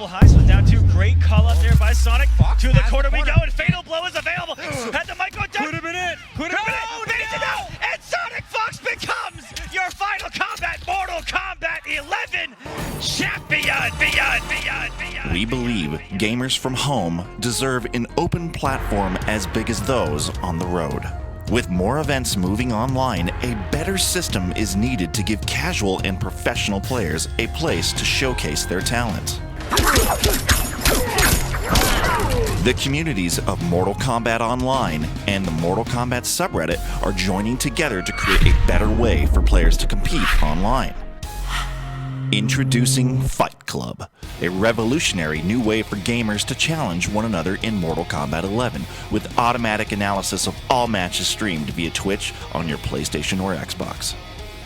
double high, so down two. Great call out there by Sonic. To the corner we go, and Fatal Blow is available. Had the mic go down. Could have been it. Could have been it. Fades it out, and Sonic Fox becomes your Final Kombat Mortal Kombat 11 champion. We believe gamers from home deserve an open platform as big as those on the road. With more events moving online, a better system is needed to give casual and professional players a place to showcase their talent. The communities of Mortal Kombat Online and the Mortal Kombat subreddit are joining together to create a better way for players to compete online. Introducing Fight Club, a revolutionary new way for gamers to challenge one another in Mortal Kombat 11, with automatic analysis of all matches streamed via Twitch on your PlayStation or Xbox.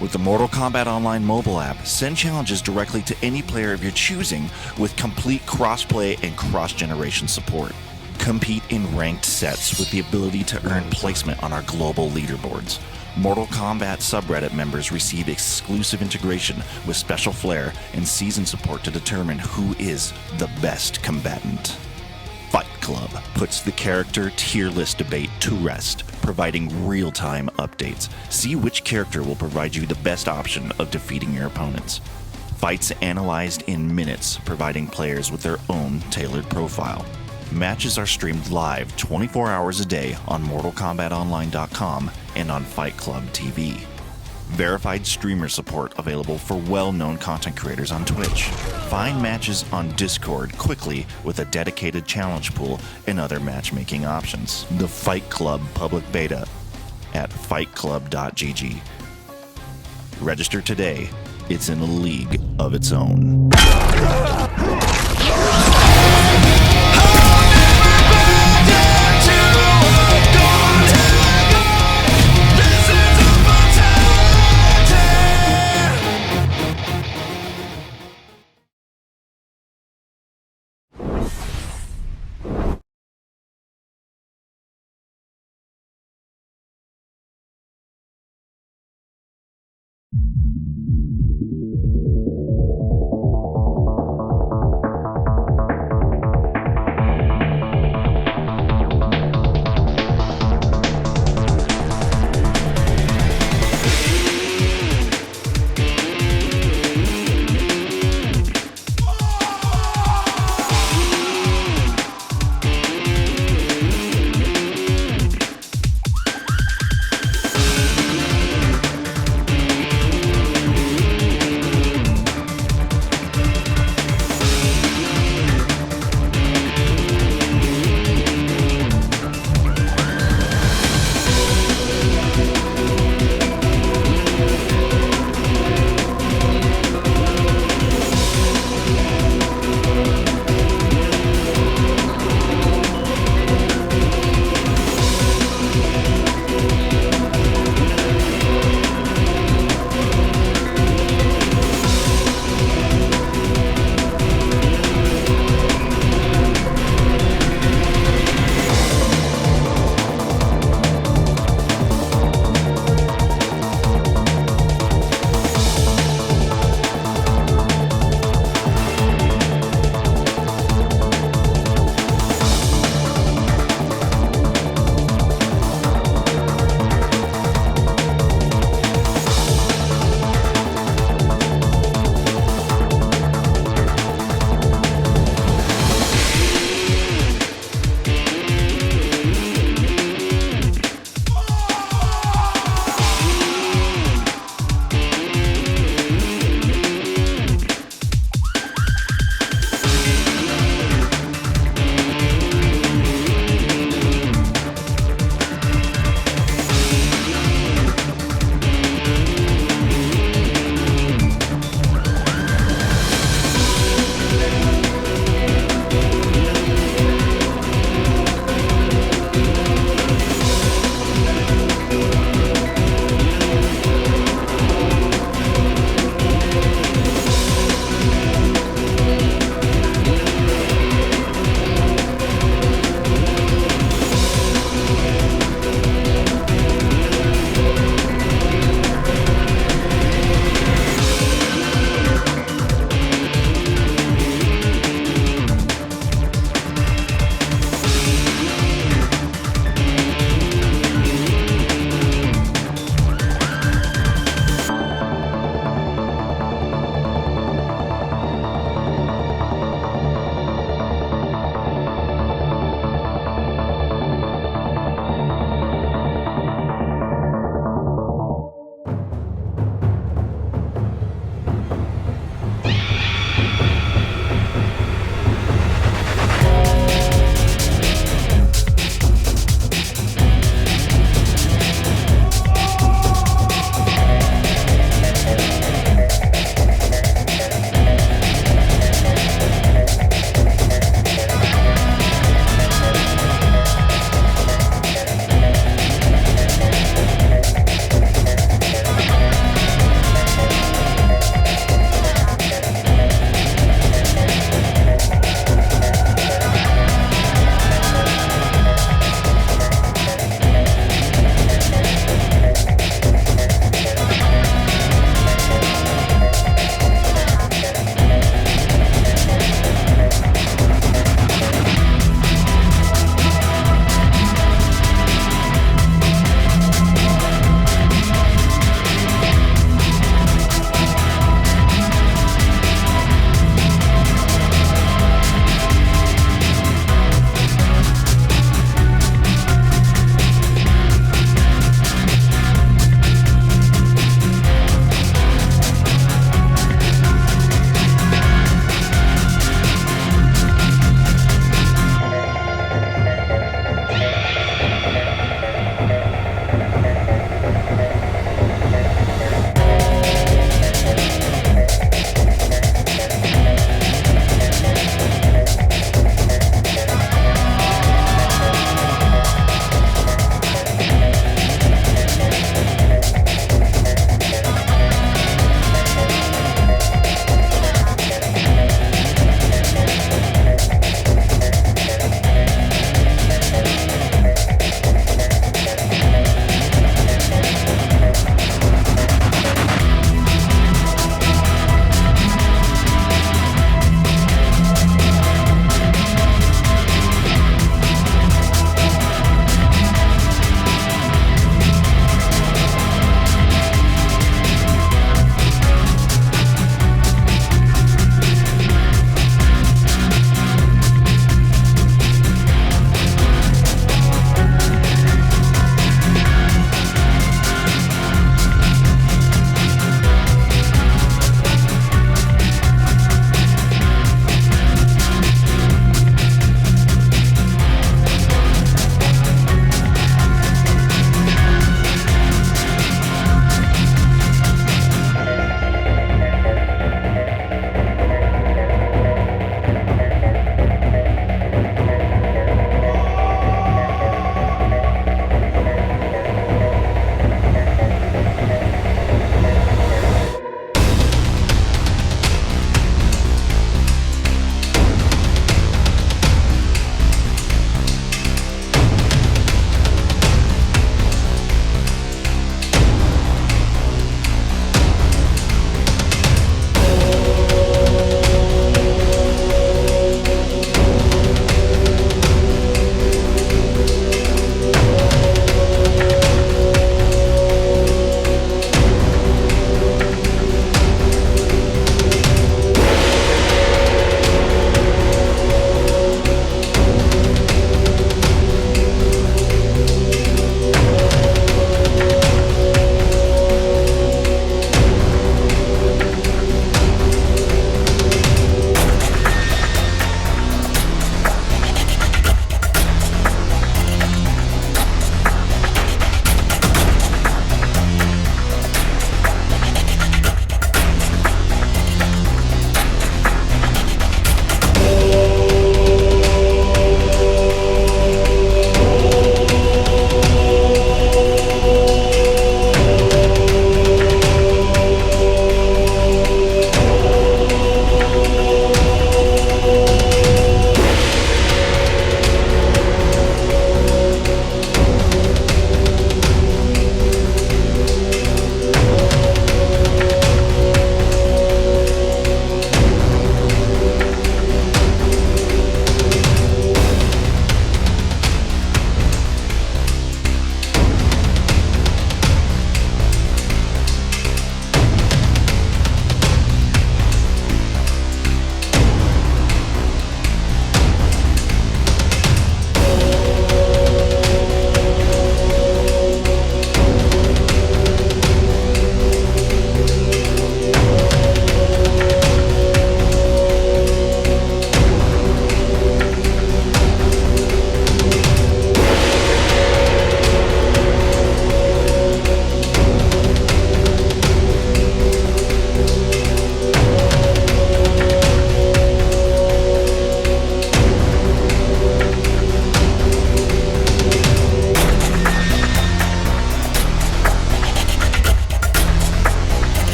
With the Mortal Kombat Online mobile app, send challenges directly to any player of your choosing with complete crossplay and cross-generation support. Compete in ranked sets with the ability to earn placement on our global leaderboards. Mortal Kombat subreddit members receive exclusive integration with special flair and season support to determine who is the best combatant. Fight Club puts the character tier list debate to rest, providing real-time updates. See which character will provide you the best option of defeating your opponents. Fights analyzed in minutes, providing players with their own tailored profile. Matches are streamed live 24 hours a day on MortalKombatOnline.com and on Fight Club TV. Verified streamer support available for well-known content creators on Twitch. Find matches on Discord quickly with a dedicated challenge pool and other matchmaking options. The Fight Club public beta at fightclub.gg. Register today. It's in a league of its own.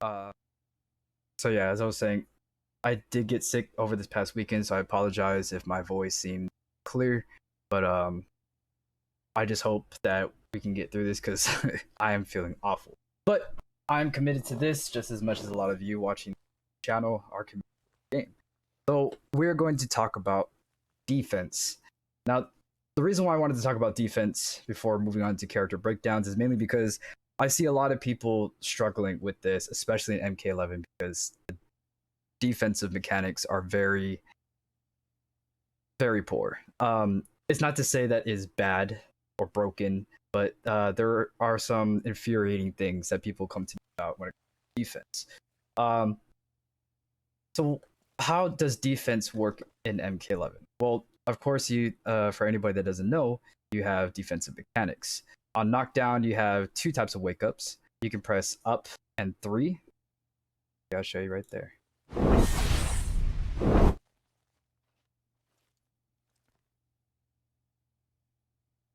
Uh, so yeah, as I was saying, I did get sick over this past weekend, so I apologize if my voice seemed clear. But I just hope that we can get through this because I am feeling awful. But I'm committed to this just as much as a lot of you watching the channel are committed to the game. So we're going to talk about defense. Now, the reason why I wanted to talk about defense before moving on to character breakdowns is mainly because I see a lot of people struggling with this, especially in MK11, because the defensive mechanics are very, very poor. It's not to say that is bad or broken, but there are some infuriating things that people come to me about when it comes to defense. So how does defense work in MK11? Well, of course, you for anybody that doesn't know, you have defensive mechanics. On knockdown, you have two types of wake ups. You can press up and 3. I'll show you right there.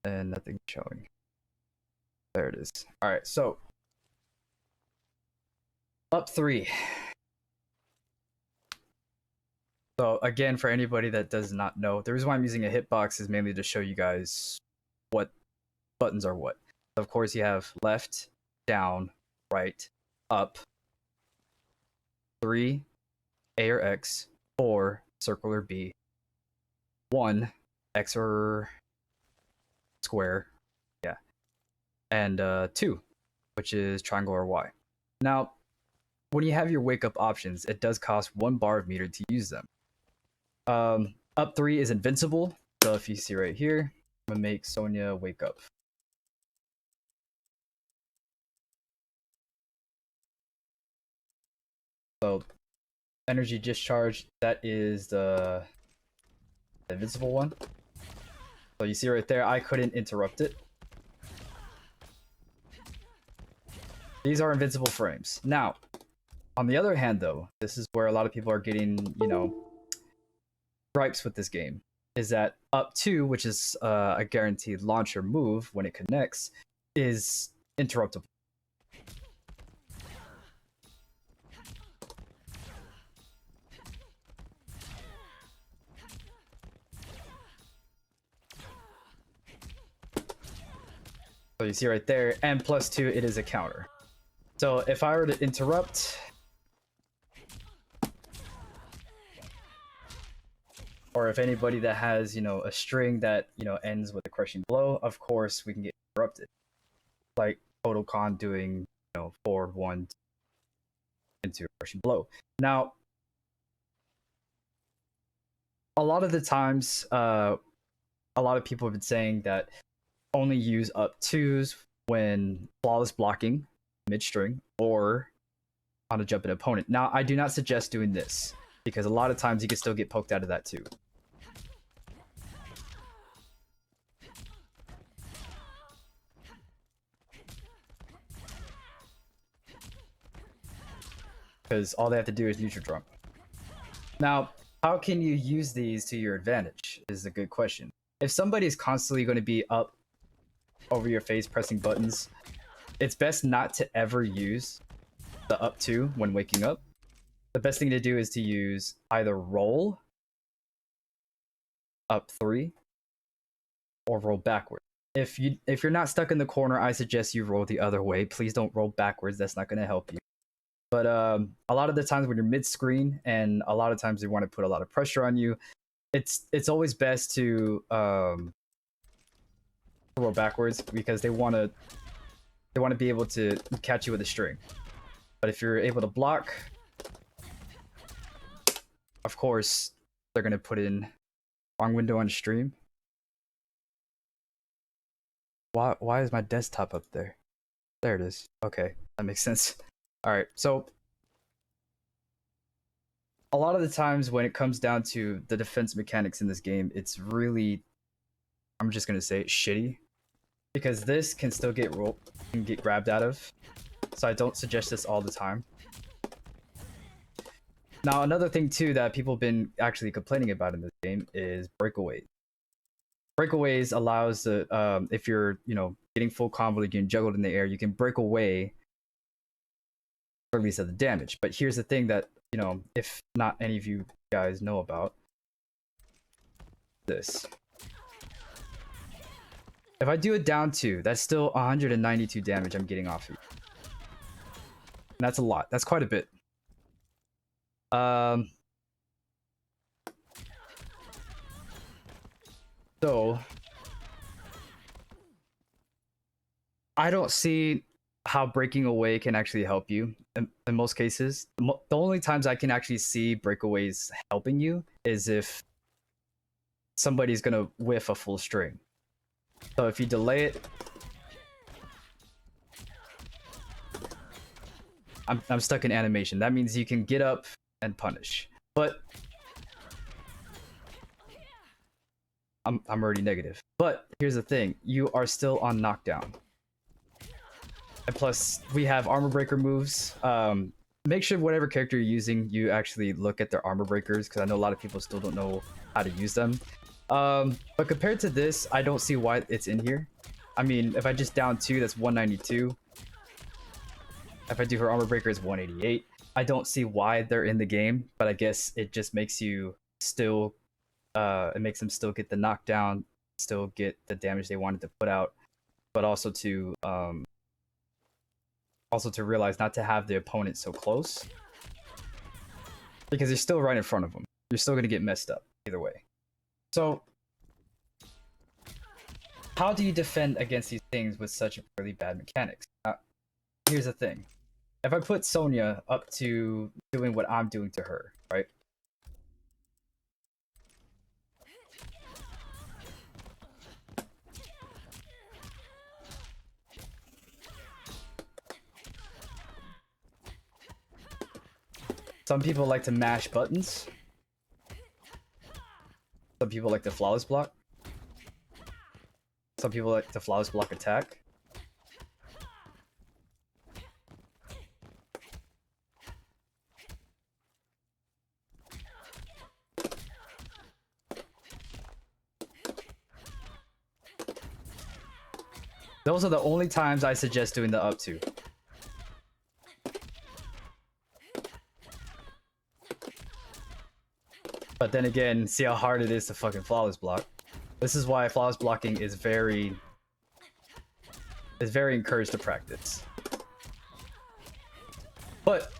And nothing showing. There it is. All right, so up 3. So again, for anybody that does not know, the reason why I'm using a hitbox is mainly to show you guys what buttons are what. Of course, you have left, down, right, up, 3, A or X, 4, circle or B, 1, X or square, yeah, and 2, which is triangle or Y. Now, when you have your wake up options, it does cost 1 bar of meter to use them. Up 3 is invincible, so if you see right here, I'm gonna make Sonya wake up. So energy discharge, that is the invincible one. So you see right there, I couldn't interrupt it. These are invincible frames. Now, on the other hand though, this is where a lot of people are getting, you know, gripes with this game, is that up 2, which is a guaranteed launcher move when it connects, is interruptible. So you see right there, and plus 2, it is a counter. So if I were to interrupt, or if anybody that has, you know, a string that, you know, ends with a crushing blow, of course we can get interrupted. Like Total Khan doing, you know, forward 1 into a crushing blow. Now, a lot of the times, a lot of people have been saying that only use up 2s when flawless blocking mid-string or on a jumping opponent. Now, I do not suggest doing this because a lot of times you can still get poked out of that too. Because all they have to do is use your drum. Now, how can you use these to your advantage is a good question. If somebody is constantly going to be up over your face pressing buttons, it's best not to ever use the up 2 when waking up. The best thing to do is to use either roll up 3 or roll backward. If you're not stuck in the corner, I suggest you roll the other way. Please don't roll backwards. That's not going to help you. But a lot of the times when you're mid-screen and a lot of times they want to put a lot of pressure on you, it's always best to roll backwards because they want to be able to catch you with a string. But if you're able to block, of course they're gonna put in wrong window on stream. Why is my desktop up there? There it is. Okay, that makes sense. All right, so a lot of the times when it comes down to the defense mechanics in this game, it's really, I'm just gonna say, shitty, because this can still get grabbed out of. So I don't suggest this all the time. Now, another thing too that people have been actually complaining about in this game is breakaways. Breakaways allows the if you're, you know, getting full combo, getting juggled in the air, you can break away or at least of the damage. But here's the thing that, you know, if not any of you guys know about this. If I do it down 2, that's still 192 damage I'm getting off you. And that's a lot. That's quite a bit. So I don't see how breaking away can actually help you in most cases. The only times I can actually see breakaways helping you is if somebody's gonna whiff a full string. So if you delay it, I'm stuck in animation. That means you can get up and punish. But I'm already negative. But here's the thing, you are still on knockdown. And plus, we have armor breaker moves. Make sure whatever character you're using, you actually look at their armor breakers, because I know a lot of people still don't know how to use them. But compared to this, I don't see why it's in here. I mean, if I just down 2, that's 192. If I do her armor breaker, it's 188. I don't see why they're in the game, but I guess it just makes you still, it makes them still get the knockdown, still get the damage they wanted to put out, but also to realize not to have the opponent so close, because you're still right in front of them. You're still gonna get messed up either way. So, how do you defend against these things with such really bad mechanics? Here's the thing. If I put Sonya up to doing what I'm doing to her, right? Some people like to mash buttons. Some people like to flawless block. Some people like to flawless block attack. Those are the only times I suggest doing the up 2. But then again, see how hard it is to fucking flawless block. This is why flawless blocking is very encouraged to practice. But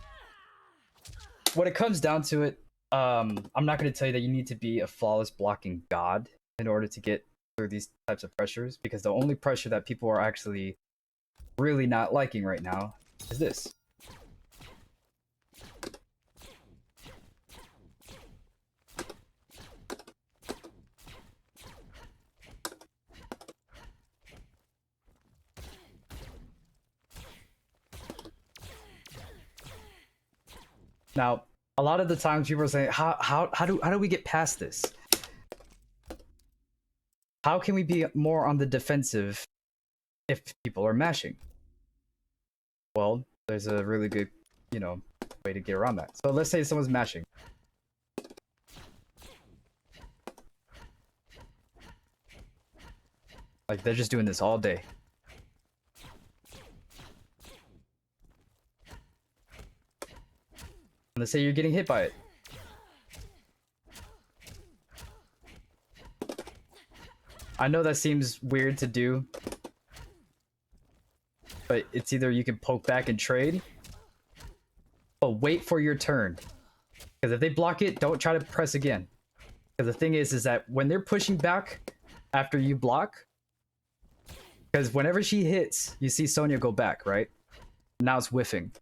when it comes down to it, I'm not going to tell you that you need to be a flawless blocking god in order to get through these types of pressures, because the only pressure that people are actually really not liking right now is this. Now, a lot of the times people are saying, how do we get past this? How can we be more on the defensive if people are mashing? Well, there's a really good, you know, way to get around that. So let's say someone's mashing. Like, they're just doing this all day. Let's say you're getting hit by it. I know that seems weird to do, but it's either you can poke back and trade, but wait for your turn. Because if they block it, don't try to press again. Because the thing is that when they're pushing back after you block, because whenever she hits, you see Sonya go back, right? Now it's whiffing.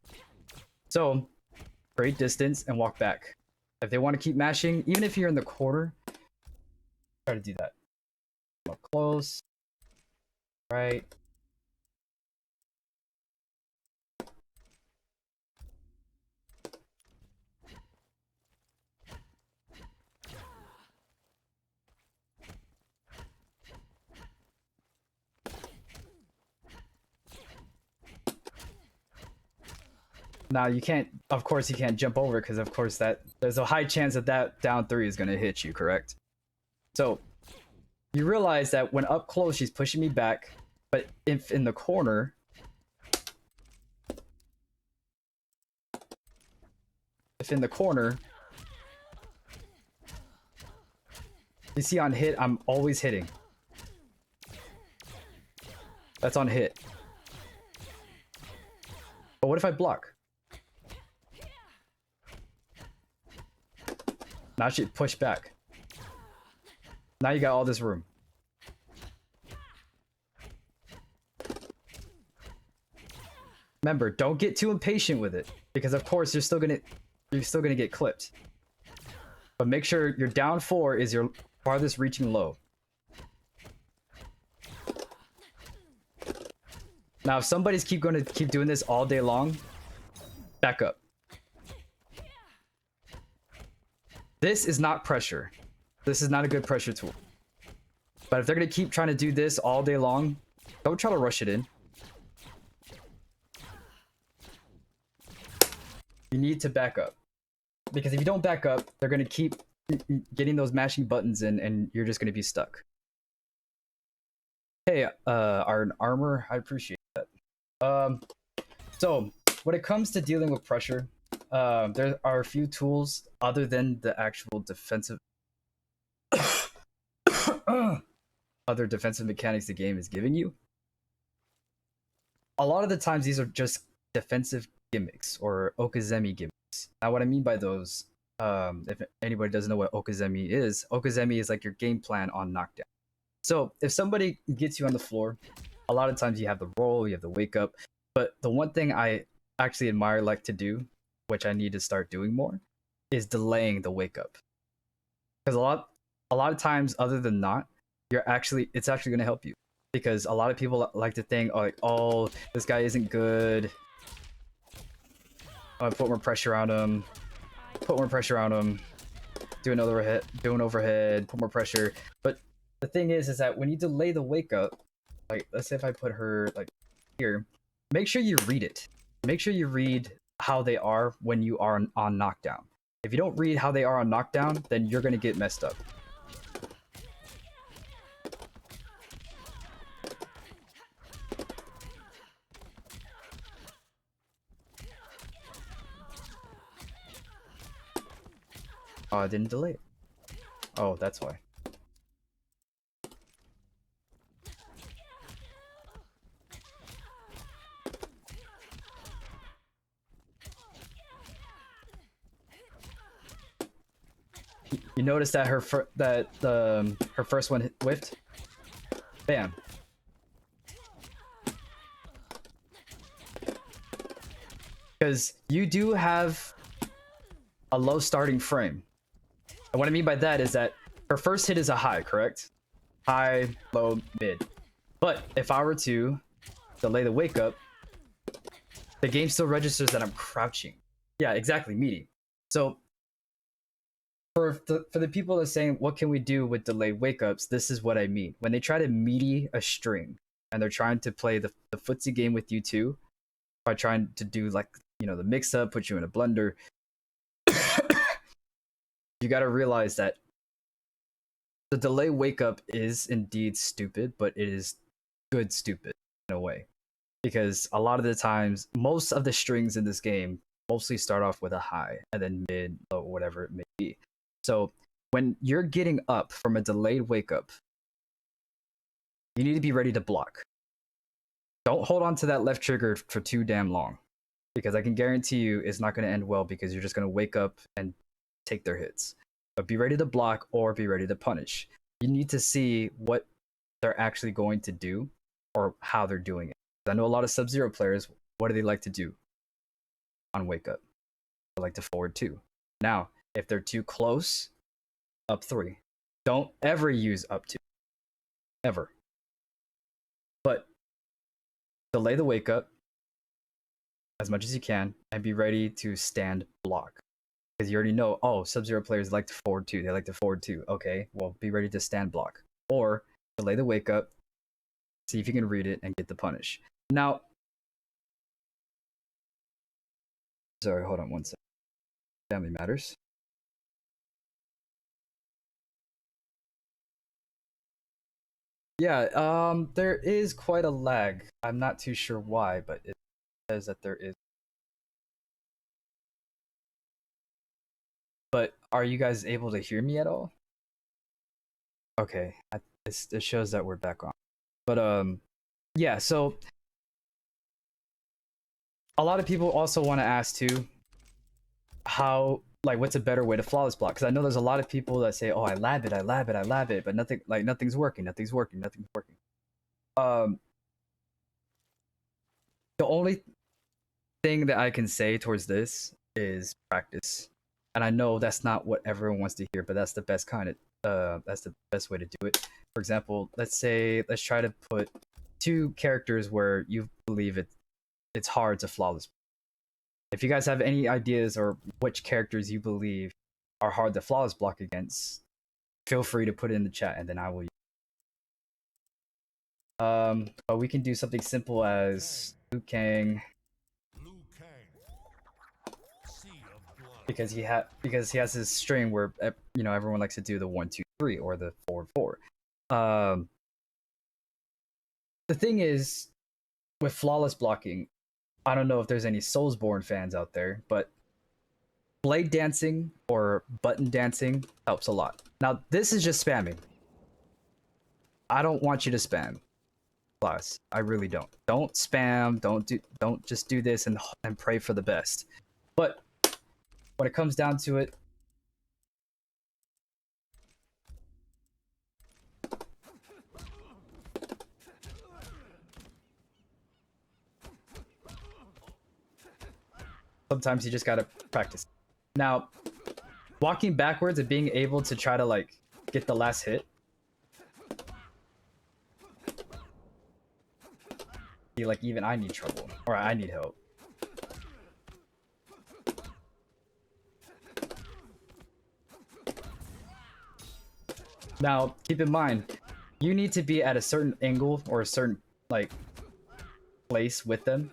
So, create distance and walk back. If they want to keep mashing, even if you're in the corner, try to do that. Come up close. Right. Now you can't, of course you can't jump over, because of course that there's a high chance that that down 3 is going to hit you, correct? So you realize that when up close she's pushing me back, but if in the corner if in the corner, you see on hit, I'm always hitting. That's on hit. But what if I block? Now I should push back. Now you got all this room. Remember, don't get too impatient with it, because of course you're still gonna get clipped. But make sure your down 4 is your farthest reaching low. Now, if somebody's keep doing this all day long, back up. This is not pressure. This is not a good pressure tool. But if they're gonna keep trying to do this all day long, don't try to rush it in. You need to back up. Because if you don't back up, they're gonna keep getting those mashing buttons in and you're just gonna be stuck. Hey, our armor, I appreciate that. So when it comes to dealing with pressure, there are a few tools other than the actual defensive other defensive mechanics the game is giving you. A lot of the times these are just defensive gimmicks or Okazemi gimmicks. Now what I mean by those, if anybody doesn't know what Okazemi is like your game plan on knockdown. So if somebody gets you on the floor, a lot of times you have the roll, you have the wake up, but the one thing I actually like to do, which I need to start doing more, is delaying the wake up. Because a lot of times, other than not, it's actually going to help you. Because a lot of people like to think, oh, this guy isn't good. I'm gonna put more pressure on him. Do an overhead. Put more pressure. But the thing is that when you delay the wake up, like let's say if I put her like here, make sure you read it. Make sure you read how they are when you are on knockdown. If you don't read how they are on knockdown, then you're gonna get messed up. Oh, I didn't delay it. Oh, that's why. You notice that her first one whiffed? Bam. Because you do have a low starting frame. And what I mean by that is that her first hit is a high, correct? High, low, mid. But if I were to delay the wake up, the game still registers that I'm crouching. Yeah, exactly, meaty. So for the people that are saying, what can we do with delayed wake ups? This is what I mean. When they try to meaty a string and they're trying to play the footsie game with you too, by trying to do like, the mix up, put you in a blender, you got to realize that the delay wake up is indeed stupid, but it is good stupid in a way. Because a lot of the times, most of the strings in this game mostly start off with a high and then mid, low, whatever it may be. So when you're getting up from a delayed wake up, you need to be ready to block. Don't hold on to that left trigger for too damn long. Because I can guarantee you it's not going to end well because you're just going to wake up and take their hits. But be ready to block or be ready to punish. You need to see what they're actually going to do or how they're doing it. I know a lot of Sub-Zero players, what do they like to do on wake up? They like to forward 2. Now, if they're too close, up 3. Don't ever use up 2. Ever. But delay the wake up as much as you can and be ready to stand block. Because you already know, oh, Sub-Zero players like to forward 2. They like to forward 2. Okay, well, be ready to stand block. Or delay the wake up, see if you can read it and get the punish. Now, sorry, hold on one second. Family matters. Yeah, there is quite a lag. I'm not too sure why, but it says that there is. but are you guys able to hear me at all? Okay, it shows that we're back on. But yeah. So a lot of people also want to ask too, how like what's a better way to flawless block? Because I know there's a lot of people that say, "Oh, I lab it, I lab it, I lab it," but nothing's working, nothing's working, nothing's working. The only thing that I can say towards this is practice. And I know that's not what everyone wants to hear, but that's the best that's the best way to do it. For example, let's try to put two characters where you believe it's hard to flawless. If you guys have any ideas or which characters you believe are hard to flawless block against, feel free to put it in the chat and then I will. But we can do something simple as Liu Kang. Because he has this string where everyone likes to do the 1-2-3 or the 4-4. The thing is, with flawless blocking, I don't know if there's any Soulsborne fans out there, but blade dancing or button dancing helps a lot. Now this is just spamming. I don't want you to spam, class. I really don't. Don't spam. Don't just do this and pray for the best. But when it comes down to it, sometimes you just gotta practice. Now, walking backwards and being able to try to like get the last hit. Like even I need trouble, or I need help. Now, keep in mind, you need to be at a certain angle or a certain like place with them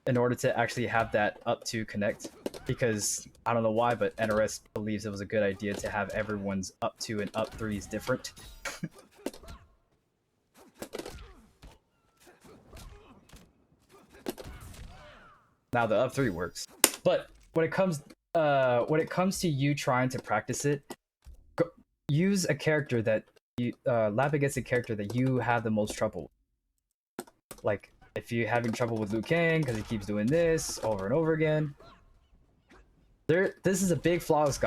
in order to actually have that up to connect. Because I don't know why, but NRS believes it was a good idea to have everyone's up to and up threes different. Now the up three works, but when it comes to you trying to practice it, use a character that you lab against a character that you have the most trouble with. Like if you're having trouble with Liu Kang because he keeps doing this over and over again, this is a big flawless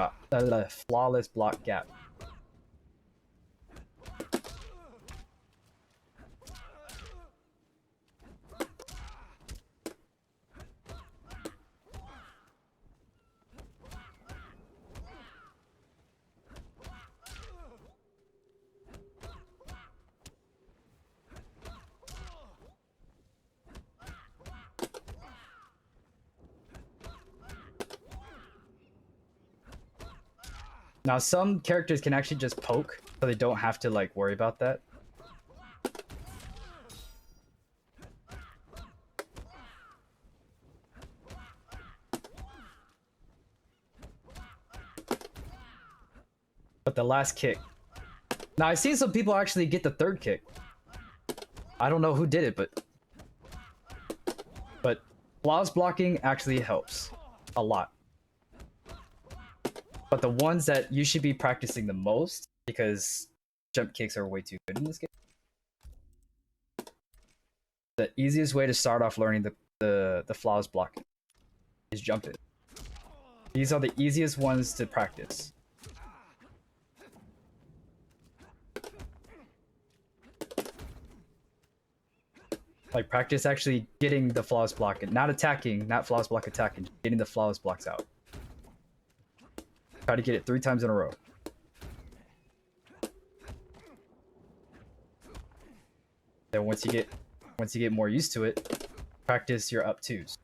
block gap. Now some characters can actually just poke, so they don't have to like worry about that. But the last kick. Now I've seen some people actually get the third kick. I don't know who did it, but flawless blocking actually helps a lot. But the ones that you should be practicing the most, because jump kicks are way too good in this game. The easiest way to start off learning the flawless blocking is jumping. These are the easiest ones to practice. Like practice actually getting the flawless block, not attacking, not flawless block attacking, getting the flawless blocks out. Try to get it 3 times in a row. Then once you get more used to it, practice your up twos.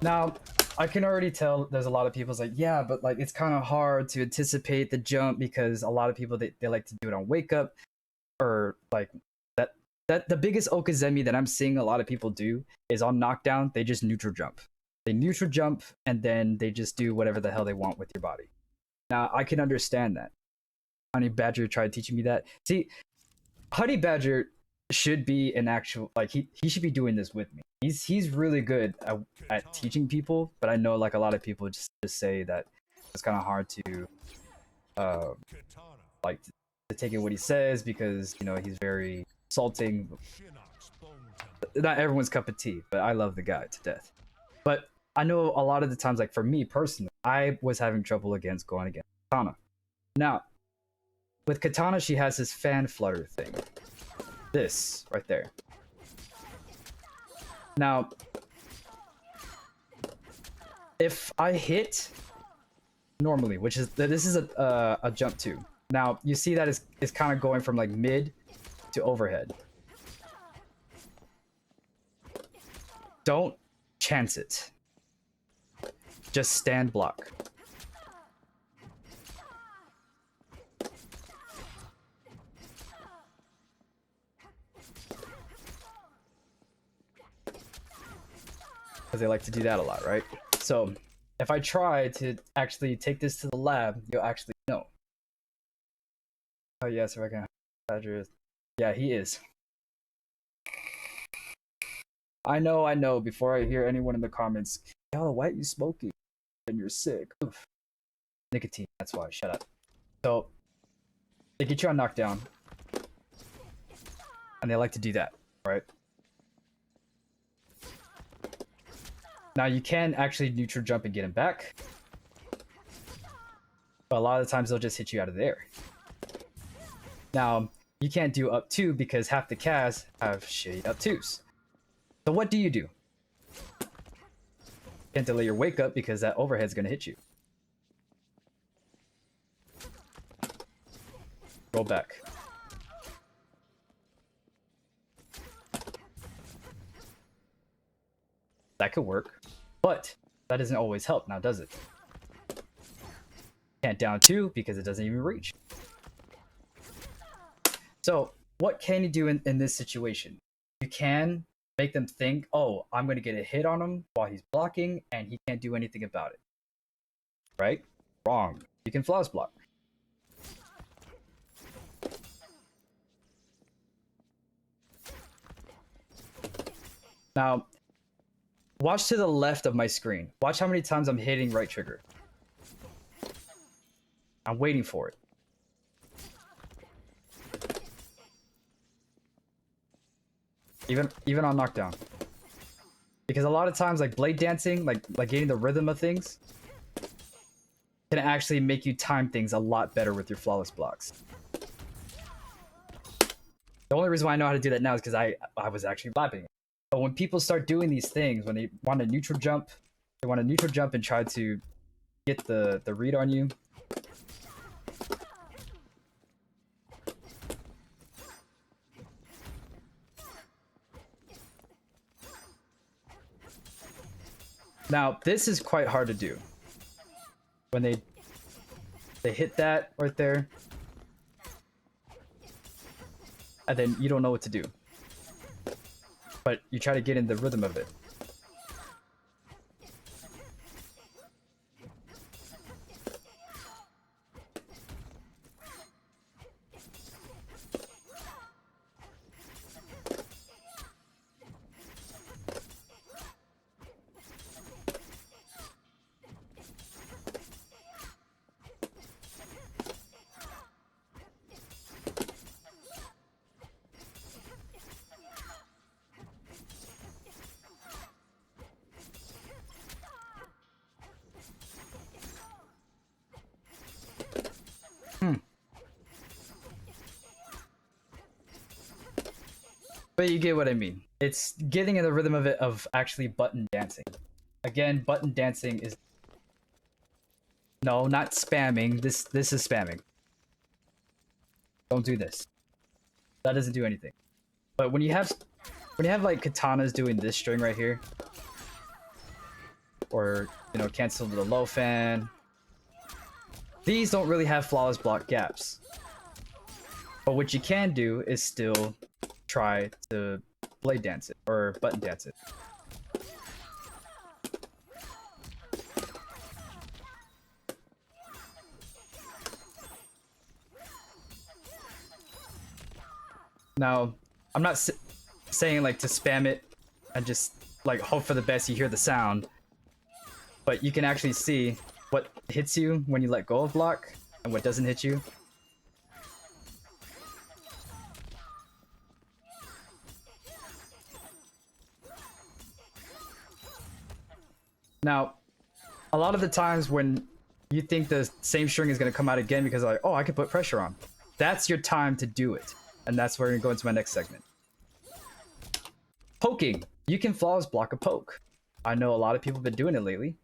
Now, I can already tell there's a lot of people's like, yeah, but like it's kind of hard to anticipate the jump because a lot of people they like to do it on wake up, or like that the biggest Okazemi that I'm seeing a lot of people do is on knockdown, they just neutral jump. They neutral jump and then they just do whatever the hell they want with your body. Now I can understand that. Honey Badger tried teaching me that. See, Honey Badger should be an actual, like, he should be doing this with me. He's really good at teaching people, but I know like a lot of people just say that it's kind of hard to like to take it what he says because, you know, he's very insulting. Not everyone's cup of tea, but I love the guy to death. But I know a lot of the times, like for me personally, I was having trouble going against Katana. Now, with Katana, she has this fan flutter thing. This right there. Now, if I hit normally, which is this is a jump too. Now you see that it's kind of going from like mid to overhead. Don't chance it. Just stand block. Because they like to do that a lot, right? So if I try to actually take this to the lab, you'll actually know. Oh yes, if I can. Badger is. Yeah, he is. I know. Before I hear anyone in the comments, "Yo, why are you smoking? And you're sick." Oof. Nicotine. That's why. Shut up. So they get you on knockdown, and they like to do that, right? Now you can actually neutral jump and get him back, but a lot of the times they'll just hit you out of the air. Now you can't do up two because half the Kaz have shitty up twos. So what do? You can't delay your wake up because that overhead's gonna hit you. Roll back. That could work, but that doesn't always help now, does it? Can't down two because it doesn't even reach. So what can you do in this situation? You can make them think, oh, I'm going to get a hit on him while he's blocking and he can't do anything about it. Right? Wrong. You can flawless block. Now, watch to the left of my screen. Watch how many times I'm hitting right trigger. I'm waiting for it. Even on knockdown. Because a lot of times, like blade dancing, like getting the rhythm of things, can actually make you time things a lot better with your flawless blocks. The only reason why I know how to do that now is because I was actually lapping it. But when people start doing these things, when they want to neutral jump, and try to get the read on you. Now, this is quite hard to do. When they hit that right there, and then you don't know what to do. But you try to get in the rhythm of it. But you get what I mean. It's getting in the rhythm of it, of actually button dancing. Again, button dancing is... No, not spamming. This is spamming. Don't do this. That doesn't do anything. But when you have like katanas doing this string right here, or, you know, cancel the low fan, these don't really have flawless block gaps. But what you can do is still try to blade dance it or button dance it. Now, I'm not saying like to spam it and just like hope for the best you hear the sound, but you can actually see what hits you when you let go of block and what doesn't hit you. Now, a lot of the times when you think the same string is going to come out again because like, oh, I can put pressure on, that's your time to do it. And that's where we're going to go into my next segment. Poking. You can flawless block a poke. I know a lot of people have been doing it lately.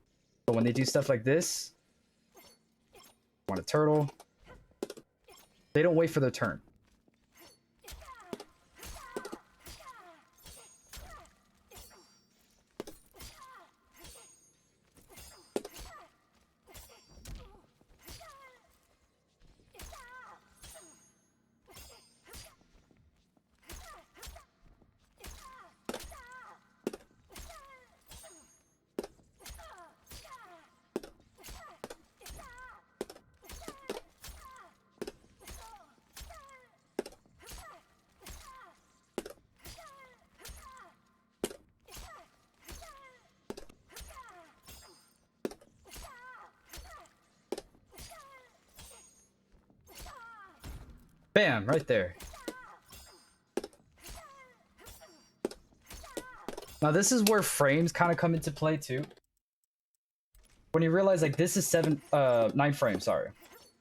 But when they do stuff like this, want a turtle, they don't wait for their turn. Bam, right there. Now this is where frames kind of come into play too. When you realize like this is 9 frames, sorry.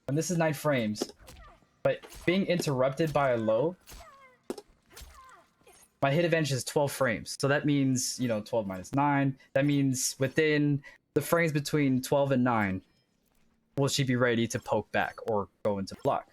When this is 9 frames, but being interrupted by a low, my hit advantage is 12 frames. So that means, you know, 12 minus 9. That means within the frames between 12 and 9, will she be ready to poke back or go into block?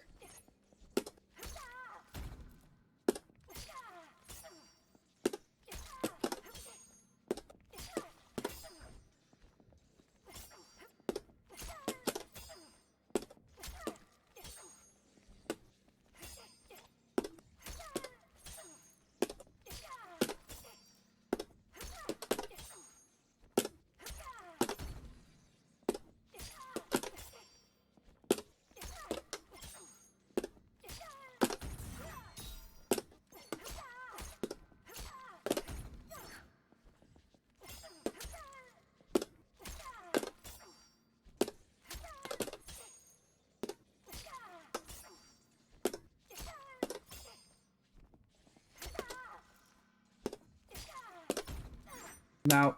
Now,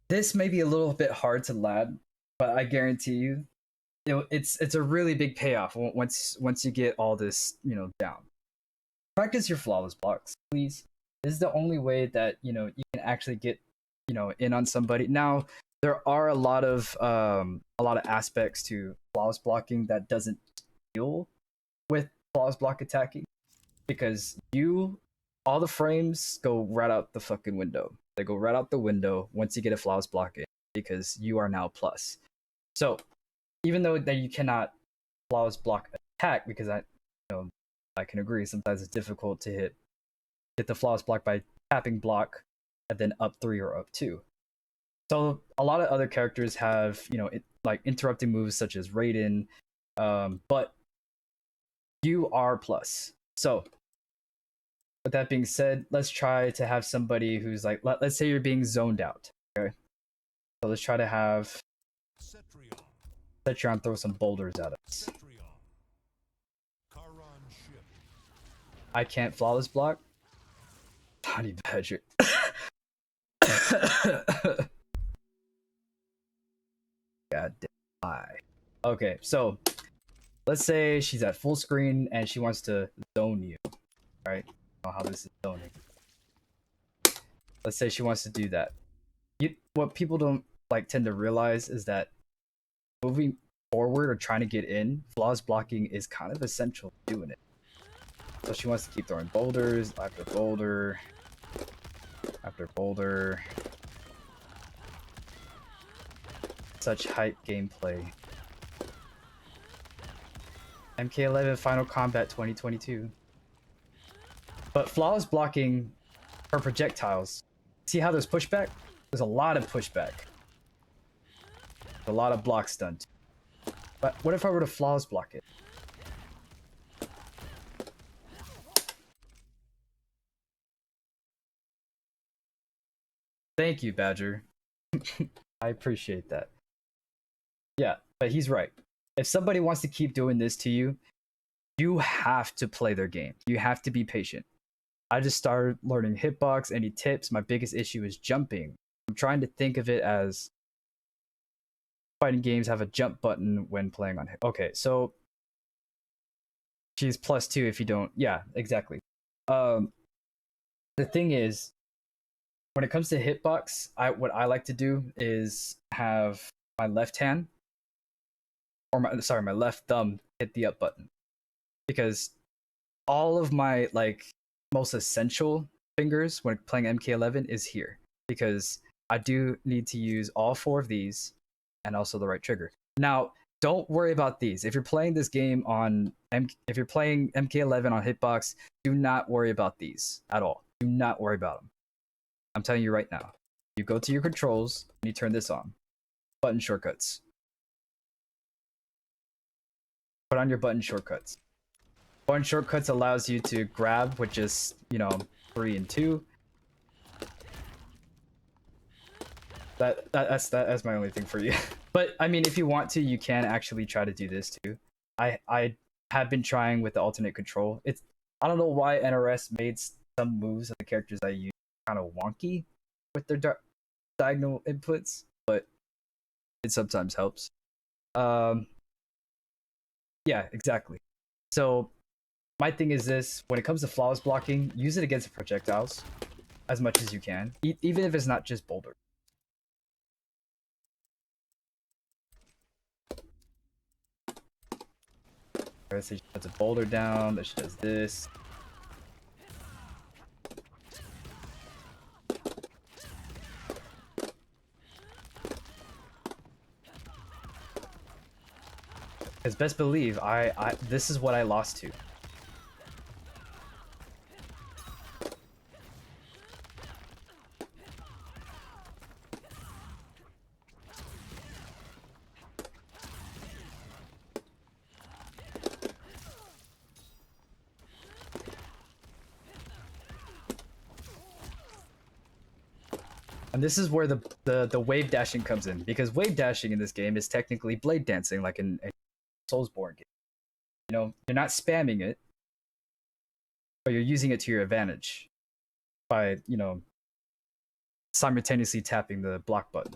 this may be a little bit hard to land, but I guarantee you, it's a really big payoff once you get all this, you know, down. Practice your flawless blocks, please. This is the only way that, you know, you can actually get, you know, in on somebody. Now, there are a lot of aspects to flawless blocking that doesn't deal with flawless block attacking, because all the frames go right out the fucking window. They go right out the window once you get a flawless block in, because you are now plus. So even though that you cannot flawless block attack, because I can agree sometimes it's difficult to hit the flawless block by tapping block and then up 3 or up 2. So a lot of other characters have, you know, like interrupting moves such as Raiden, but you are plus. So with that being said, let's try to have somebody who's like, let's say you're being zoned out. Okay, so let's try to have Cetrion throw some boulders at us. I can't flawless block. Honey Badger. God damn lie. Okay, so let's say she's at full screen and she wants to zone you. Right? How this is zoning. Let's say she wants to do that. What people don't like tend to realize is that moving forward or trying to get in, flawless blocking is kind of essential to doing it. So she wants to keep throwing boulders after boulder after boulder. Such hype gameplay. MK11 Final Combat 2022. But flawless blocking for projectiles. See how there's pushback? There's a lot of pushback. A lot of blocks done. But what if I were to flawless block it? Thank you, Badger. I appreciate that. Yeah, but he's right. If somebody wants to keep doing this to you, you have to play their game. You have to be patient. I just started learning hitbox. Any tips? My biggest issue is jumping. I'm trying to think of it as fighting games have a jump button when playing on hit. Okay, so she's +2 if you don't. Yeah, exactly. The thing is, when it comes to hitbox, what I like to do is have my left hand or my left thumb hit the up button, because all of my like most essential fingers when playing MK11 is here, because I do need to use all 4 of these and also the right trigger. Now, don't worry about these. If you're playing this game on if you're playing MK11 on hitbox, do not worry about these at all. Do not worry about them. I'm telling you right now. You go to your controls and you turn this on. Button shortcuts. Put on your button shortcuts. Button shortcuts allows you to grab with just, 3 and 2. That's my only thing for you. But I mean, if you want to, you can actually try to do this too. I have been trying with the alternate control. I don't know why NRS made some moves of the characters I use kind of wonky with their diagonal inputs, but it sometimes helps. Yeah, exactly. So my thing is this: when it comes to flawless blocking, use it against projectiles as much as you can, even if it's not just boulder. So she puts a boulder down, then she does this. Because best believe, this is what I lost to. And this is where the wave dashing comes in, because wave dashing in this game is technically blade dancing, like in a Soulsborne game. You're not spamming it, but you're using it to your advantage by, simultaneously tapping the block button.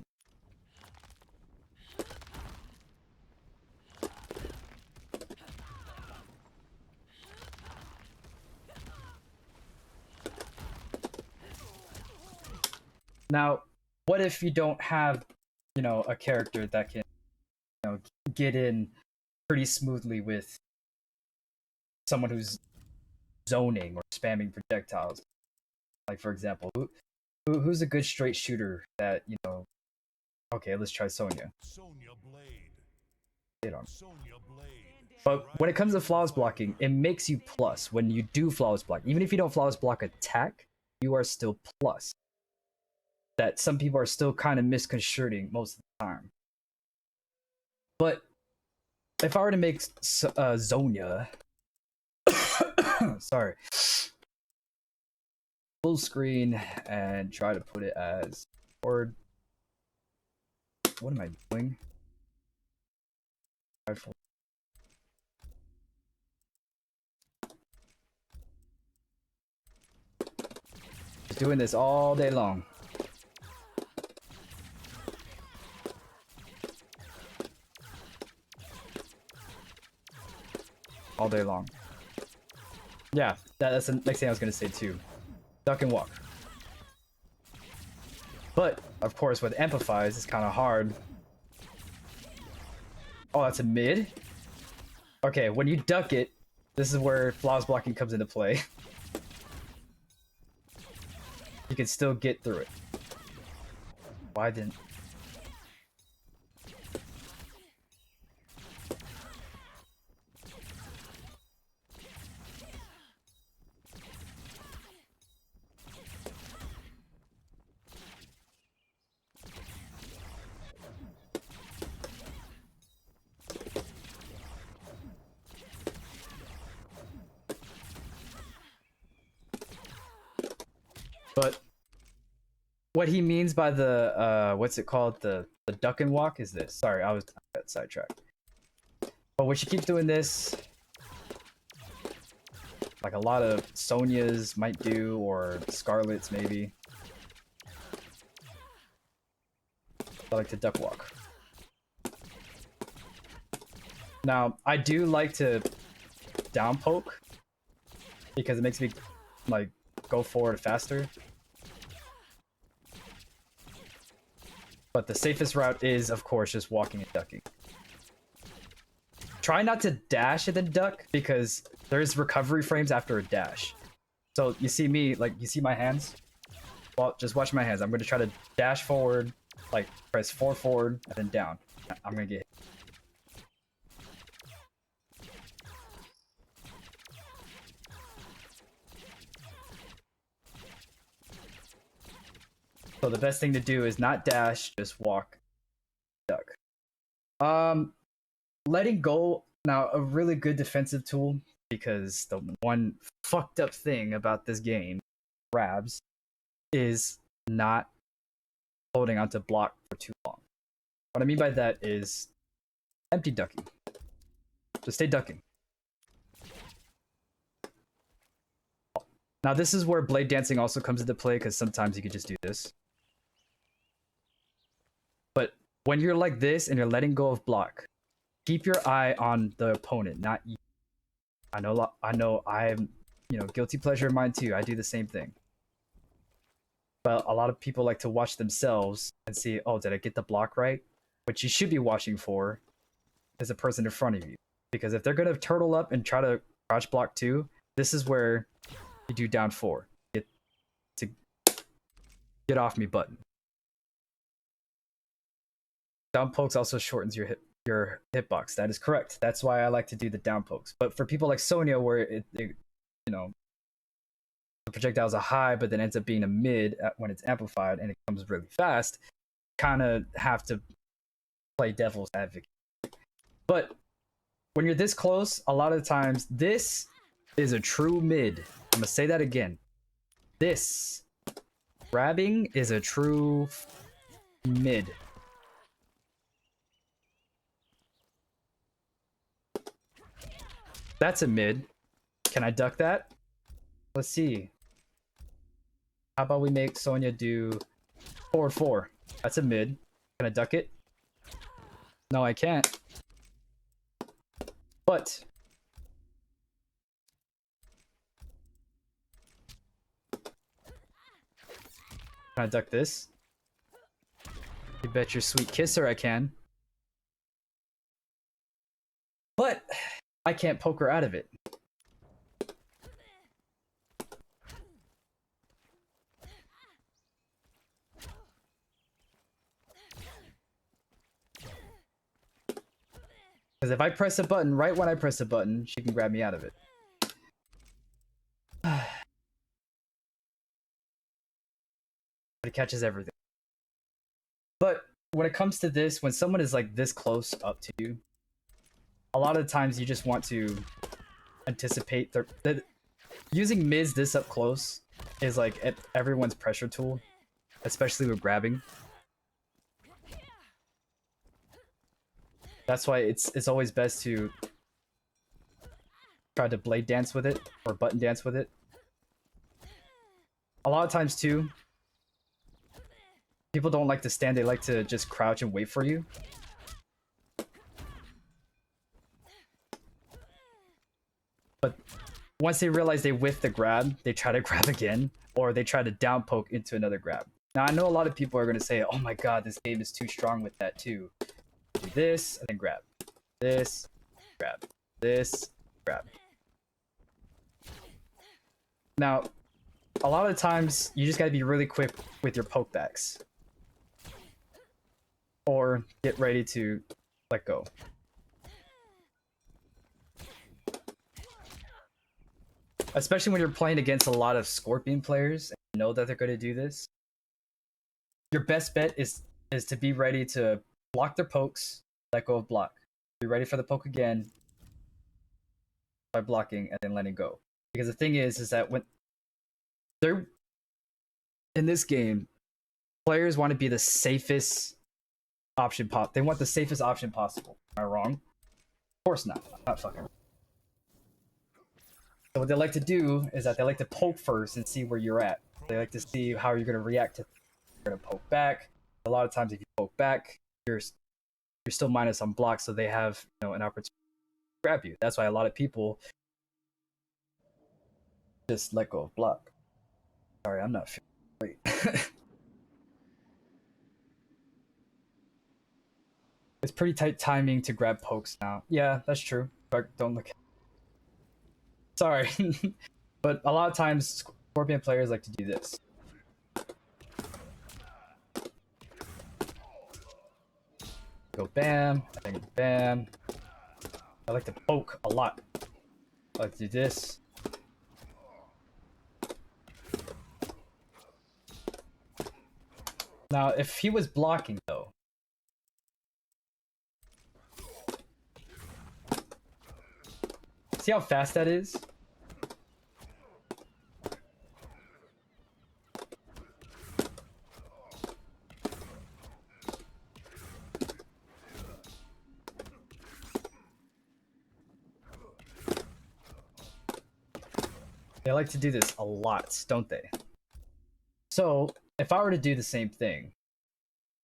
Now, what if you don't have, a character that can, get in pretty smoothly with someone who's zoning or spamming projectiles? Like, for example, who's a good straight shooter that, okay, let's try Sonya. Sonya Blade. Sonya Blade. But when it comes to flawless blocking, it makes you plus when you do flawless block. Even if you don't flawless block attack, you are still plus. That some people are still kind of misconstruing most of the time. But if I were to make Zonya, sorry, full screen and try to put it as forward. What am I doing? Just doing this all day long. All day long. Yeah, that's the next thing I was gonna say too. Duck and walk. But of course, with amplifies, it's kind of hard. Oh, that's a mid. Okay, when you duck it, this is where flawless blocking comes into play. You can still get through it. Why didn't? But what he means by the what's it called, the duck and walk is this. Sorry, I got sidetracked. But when she keeps doing this, like a lot of Sonya's might do, or Scarlet's maybe. I like to duck walk. Now, I do like to down poke because it makes me like go forward faster. But the safest route is, of course, just walking and ducking. Try not to dash and then duck because there's recovery frames after a dash. So you see me, like you see my hands? Well, just watch my hands. I'm going to try to dash forward, like press 4 forward and then down. I'm going to get hit. So the best thing to do is not dash, just walk, duck. Letting go, now a really good defensive tool, because the one fucked up thing about this game, grabs, is not holding onto block for too long. What I mean by that is empty ducking. Just stay ducking. Now this is where blade dancing also comes into play, because sometimes you could just do this. But when you're like this and you're letting go of block, keep your eye on the opponent, not you. I know I'm, guilty pleasure of mine too. I do the same thing. But a lot of people like to watch themselves and see, oh, did I get the block right? What you should be watching for is the person in front of you. Because if they're going to turtle up and try to crouch block too, this is where you do down 4. Get off me button. Down pokes also shortens your hitbox. That is correct. That's why I like to do the down pokes. But for people like Sonya, where the projectiles are high, but then ends up being a mid when it's amplified and it comes really fast, kind of have to play devil's advocate. But when you're this close, a lot of times this is a true mid. I'm gonna say that again. This grabbing is a true mid. That's a mid. Can I duck that? Let's see. How about we make Sonya do 4-4? That's a mid. Can I duck it? No, I can't. But can I duck this? You bet your sweet kisser I can. But I can't poke her out of it. Because if I press a button, right when I press a button, she can grab me out of it. It catches everything. But when it comes to this, when someone is like this close up to you, a lot of times you just want to anticipate using mids this up close is like everyone's pressure tool, especially with grabbing. That's why it's always best to try to blade dance with it or button dance with it. A lot of times too, people don't like to stand, they like to just crouch and wait for you. But once they realize they whiffed the grab, they try to grab again, or they try to down poke into another grab. Now I know a lot of people are going to say, oh my god, this game is too strong with that too. Do this, and then grab. This, grab. This, grab. Now, a lot of times, you just gotta be really quick with your pokebacks. Or get ready to let go. Especially when you're playing against a lot of Scorpion players and you know that they're going to do this. Your best bet is to be ready to block their pokes, let go of block. Be ready for the poke again by blocking and then letting go. Because the thing is that when they're in this game, players want to be the safest option they want the safest option possible. Am I wrong? Of course not. I'm not fucking wrong. So what they like to do is that they like to poke first and see where you're at. They like to see how you're gonna react to. You're gonna poke back. A lot of times, if you poke back, you're still minus on blocks, so they have an opportunity to grab you. That's why a lot of people just let go of block. Sorry, I'm not feeling great. It's pretty tight timing to grab pokes now. Yeah, that's true. But don't look. Sorry, but a lot of times Scorpion players like to do this. Go bam, and bam. I like to poke a lot. I like to do this. Now, if he was blocking though, see how fast that is? They like to do this a lot, don't they? So, if I were to do the same thing,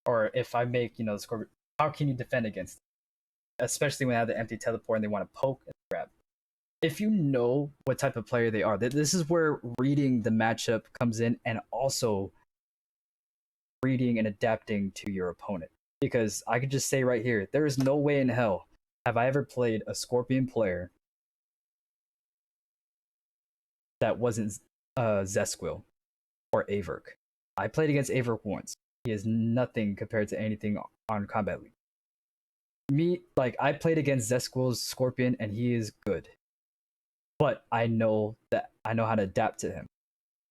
or if I make, the Scorpion, how can you defend against it? Especially when I have the empty teleport and they want to poke and grab. If you know what type of player they are, this is where reading the matchup comes in, and also reading and adapting to your opponent. Because I could just say right here, there is no way in hell have I ever played a Scorpion player that wasn't Zesquil or Averk. I played against Averk once. He is nothing compared to anything on Combat League. I played against Zesquil's Scorpion and he is good. But I know how to adapt to him.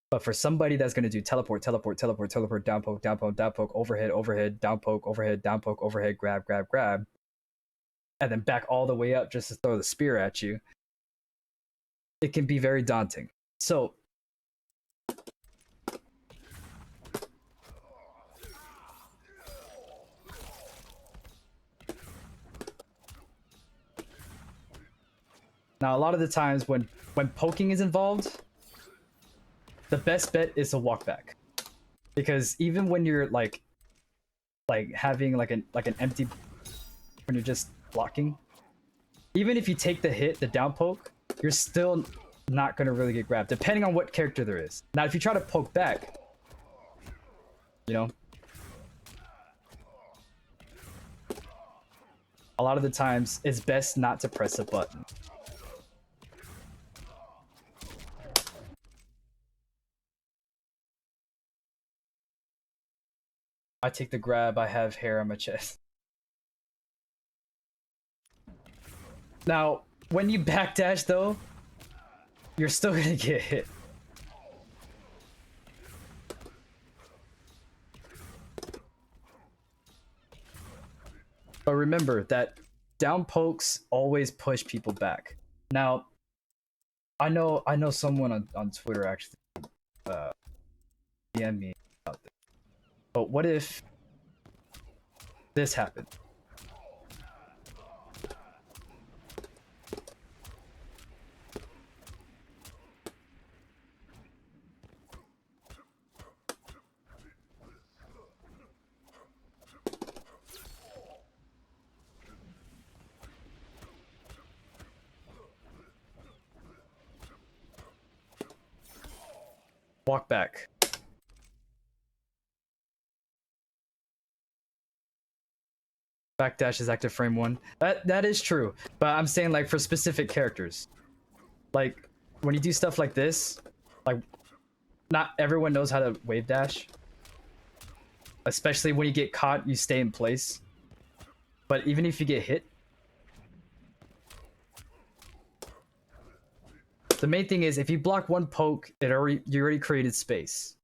But for somebody that's going to do teleport, down poke, overhead, down poke, overhead, grab, and then back all the way up just to throw the spear at you, it can be very daunting. So, now a lot of the times when poking is involved, the best bet is to walk back, because even when you're like having like an empty, when you're just blocking, even if you take the hit, the down poke, you're still not going to really get grabbed, depending on what character there is. Now, if you try to poke back, a lot of the times it's best not to press a button. I take the grab, I have hair on my chest. Now, when you backdash though, you're still gonna get hit. But remember that down pokes always push people back. Now, I know someone on Twitter actually DM me about this. But what if this happened? Walk back. Backdash is active frame 1. That is true, but I'm saying like for specific characters. Like when you do stuff like this, like not everyone knows how to wave dash. Especially when you get caught, you stay in place. But even if you get hit, the main thing is if you block one poke, you already created space.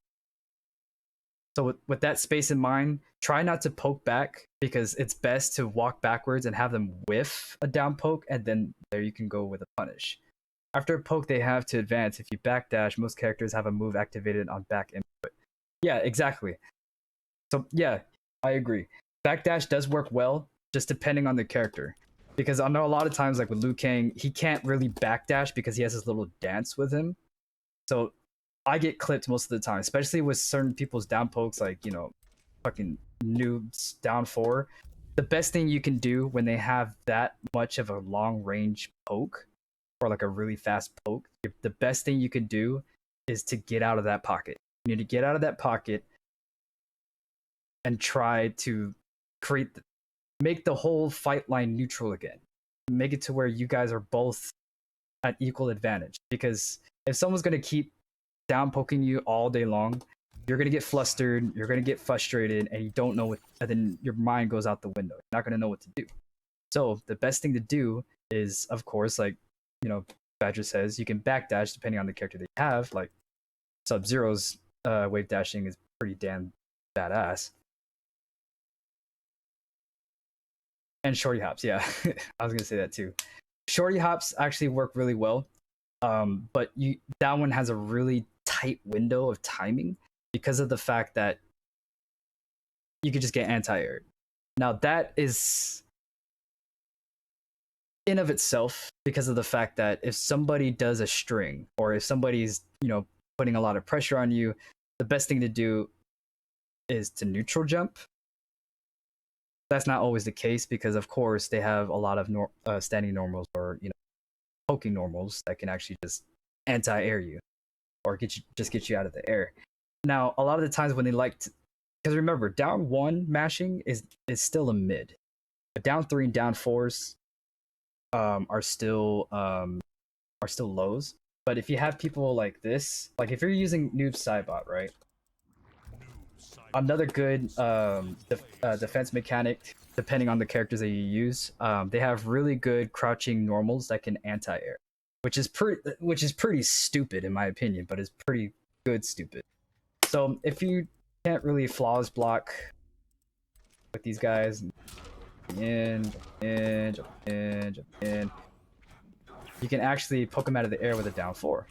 So with that space in mind, try not to poke back, because it's best to walk backwards and have them whiff a down poke, and then there you can go with a punish. After a poke, they have to advance. If you backdash, most characters have a move activated on back input. Yeah, exactly. So yeah, I agree. Backdash does work well, just depending on the character. Because I know a lot of times, like with Liu Kang, he can't really backdash because he has his little dance with him. So I get clipped most of the time, especially with certain people's down pokes, like, you know, fucking noobs down 4. The best thing you can do when they have that much of a long range poke, or like a really fast poke, the best thing you can do is to get out of that pocket. You need to get out of that pocket and try to make the whole fight line neutral again. Make it to where you guys are both at equal advantage. Because if someone's going to keep down poking you all day long, you're going to get flustered, you're going to get frustrated, and you don't know what, and then your mind goes out the window. You're not going to know what to do. So the best thing to do is, of course, like, you know, Badger says, you can backdash depending on the character they have. Like Sub-Zero's wave dashing is pretty damn badass. And shorty hops, yeah. I was gonna say that too. Shorty hops actually work really well, but that one has a really tight window of timing because of the fact that you could just get anti-air. Now that is in of itself because of the fact that if somebody does a string, or if somebody's, you know, putting a lot of pressure on you, the best thing to do is to neutral jump. That's not always the case because, of course, they have a lot of standing normals, or, you know, poking normals that can actually just anti-air you or get you out of the air. Now, a lot of the times when they like to, because remember, down 1 mashing is still a mid, but down 3 and down 4s are still lows. But if you have people like this, like if you're using Noob Saibot, right? Another good defense mechanic, depending on the characters that you use, they have really good crouching normals that can anti-air, which is pretty stupid in my opinion, but it's pretty good stupid. So if you can't really flawless block with these guys, jump in, you can actually poke them out of the air with a down 4,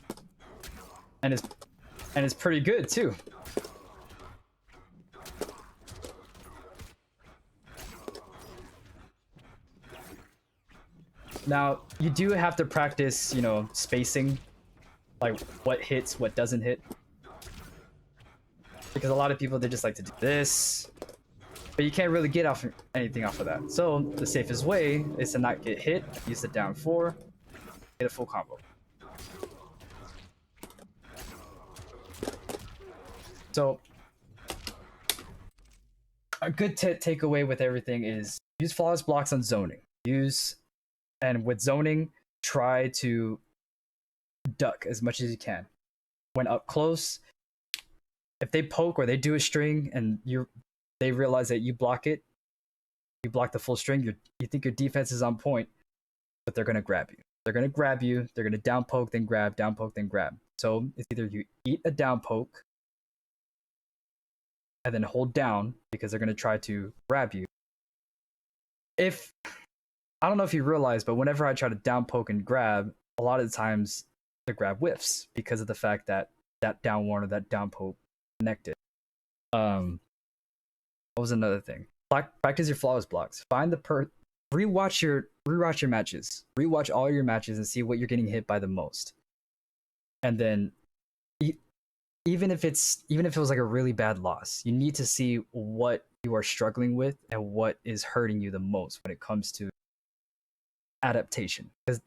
and it's pretty good too. Now, you do have to practice, you know, spacing, like what hits, what doesn't hit. Because a lot of people, they just like to do this, but you can't really get anything off of that. So the safest way is to not get hit, use the down 4, get a full combo. So a good takeaway with everything is use flawless blocks on zoning. And with zoning, try to duck as much as you can. When up close, if they poke or they do a string and they realize that you block it, you block the full string, you think your defense is on point, but they're gonna grab you. They're gonna grab you, they're gonna down poke, then grab, down poke, then grab. So it's either you eat a down poke and then hold down because they're gonna try to grab you. I don't know if you realize, but whenever I try to down poke and grab, a lot of the times the grab whiffs because of the fact that down 1 or that down poke connected. What was another thing? Practice your flawless blocks. Find rewatch your matches. Rewatch all your matches and see what you're getting hit by the most. And then even if it was like a really bad loss, you need to see what you are struggling with and what is hurting you the most when it comes to adaptation. Because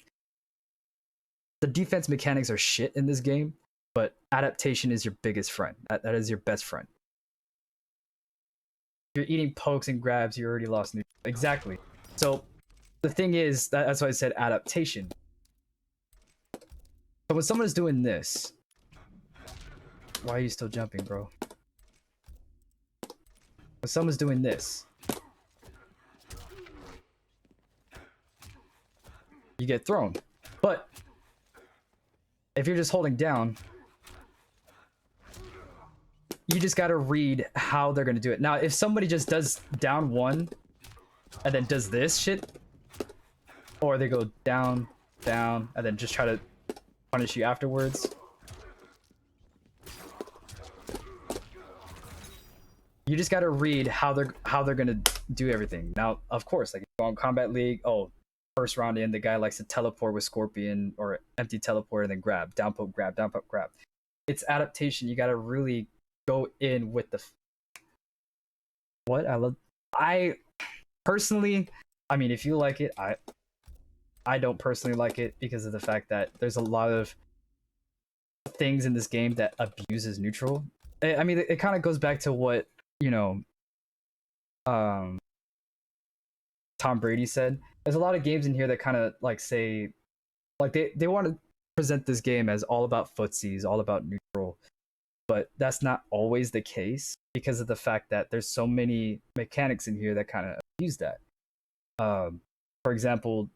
the defense mechanics are shit in this game, but adaptation is your biggest friend. That is your best friend. If you're eating pokes and grabs, you already lost. Exactly. So the thing is, that's why I said adaptation. But when someone is doing this, why are you still jumping, bro? When someone's doing this, you get thrown. But if you're just holding down, you just gotta read how they're gonna do it. Now, if somebody just does down 1 and then does this shit, or they go down, down, and then just try to punish you afterwards, You just gotta read how they're gonna do everything. Now, of course, like on Combat League, first round in, the guy likes to teleport with Scorpion or empty teleport and then grab, down poke, grab, down poke, grab. It's adaptation. You gotta really go in with the I personally, I mean, if you like it, I don't personally like it because of the fact that there's a lot of things in this game that abuses neutral. I mean, it kind of goes back to what, Tom Brady said. There's a lot of games in here that kind of like say, like they want to present this game as all about footsies, all about neutral, but that's not always the case because of the fact that there's so many mechanics in here that kind of abuse that. For example,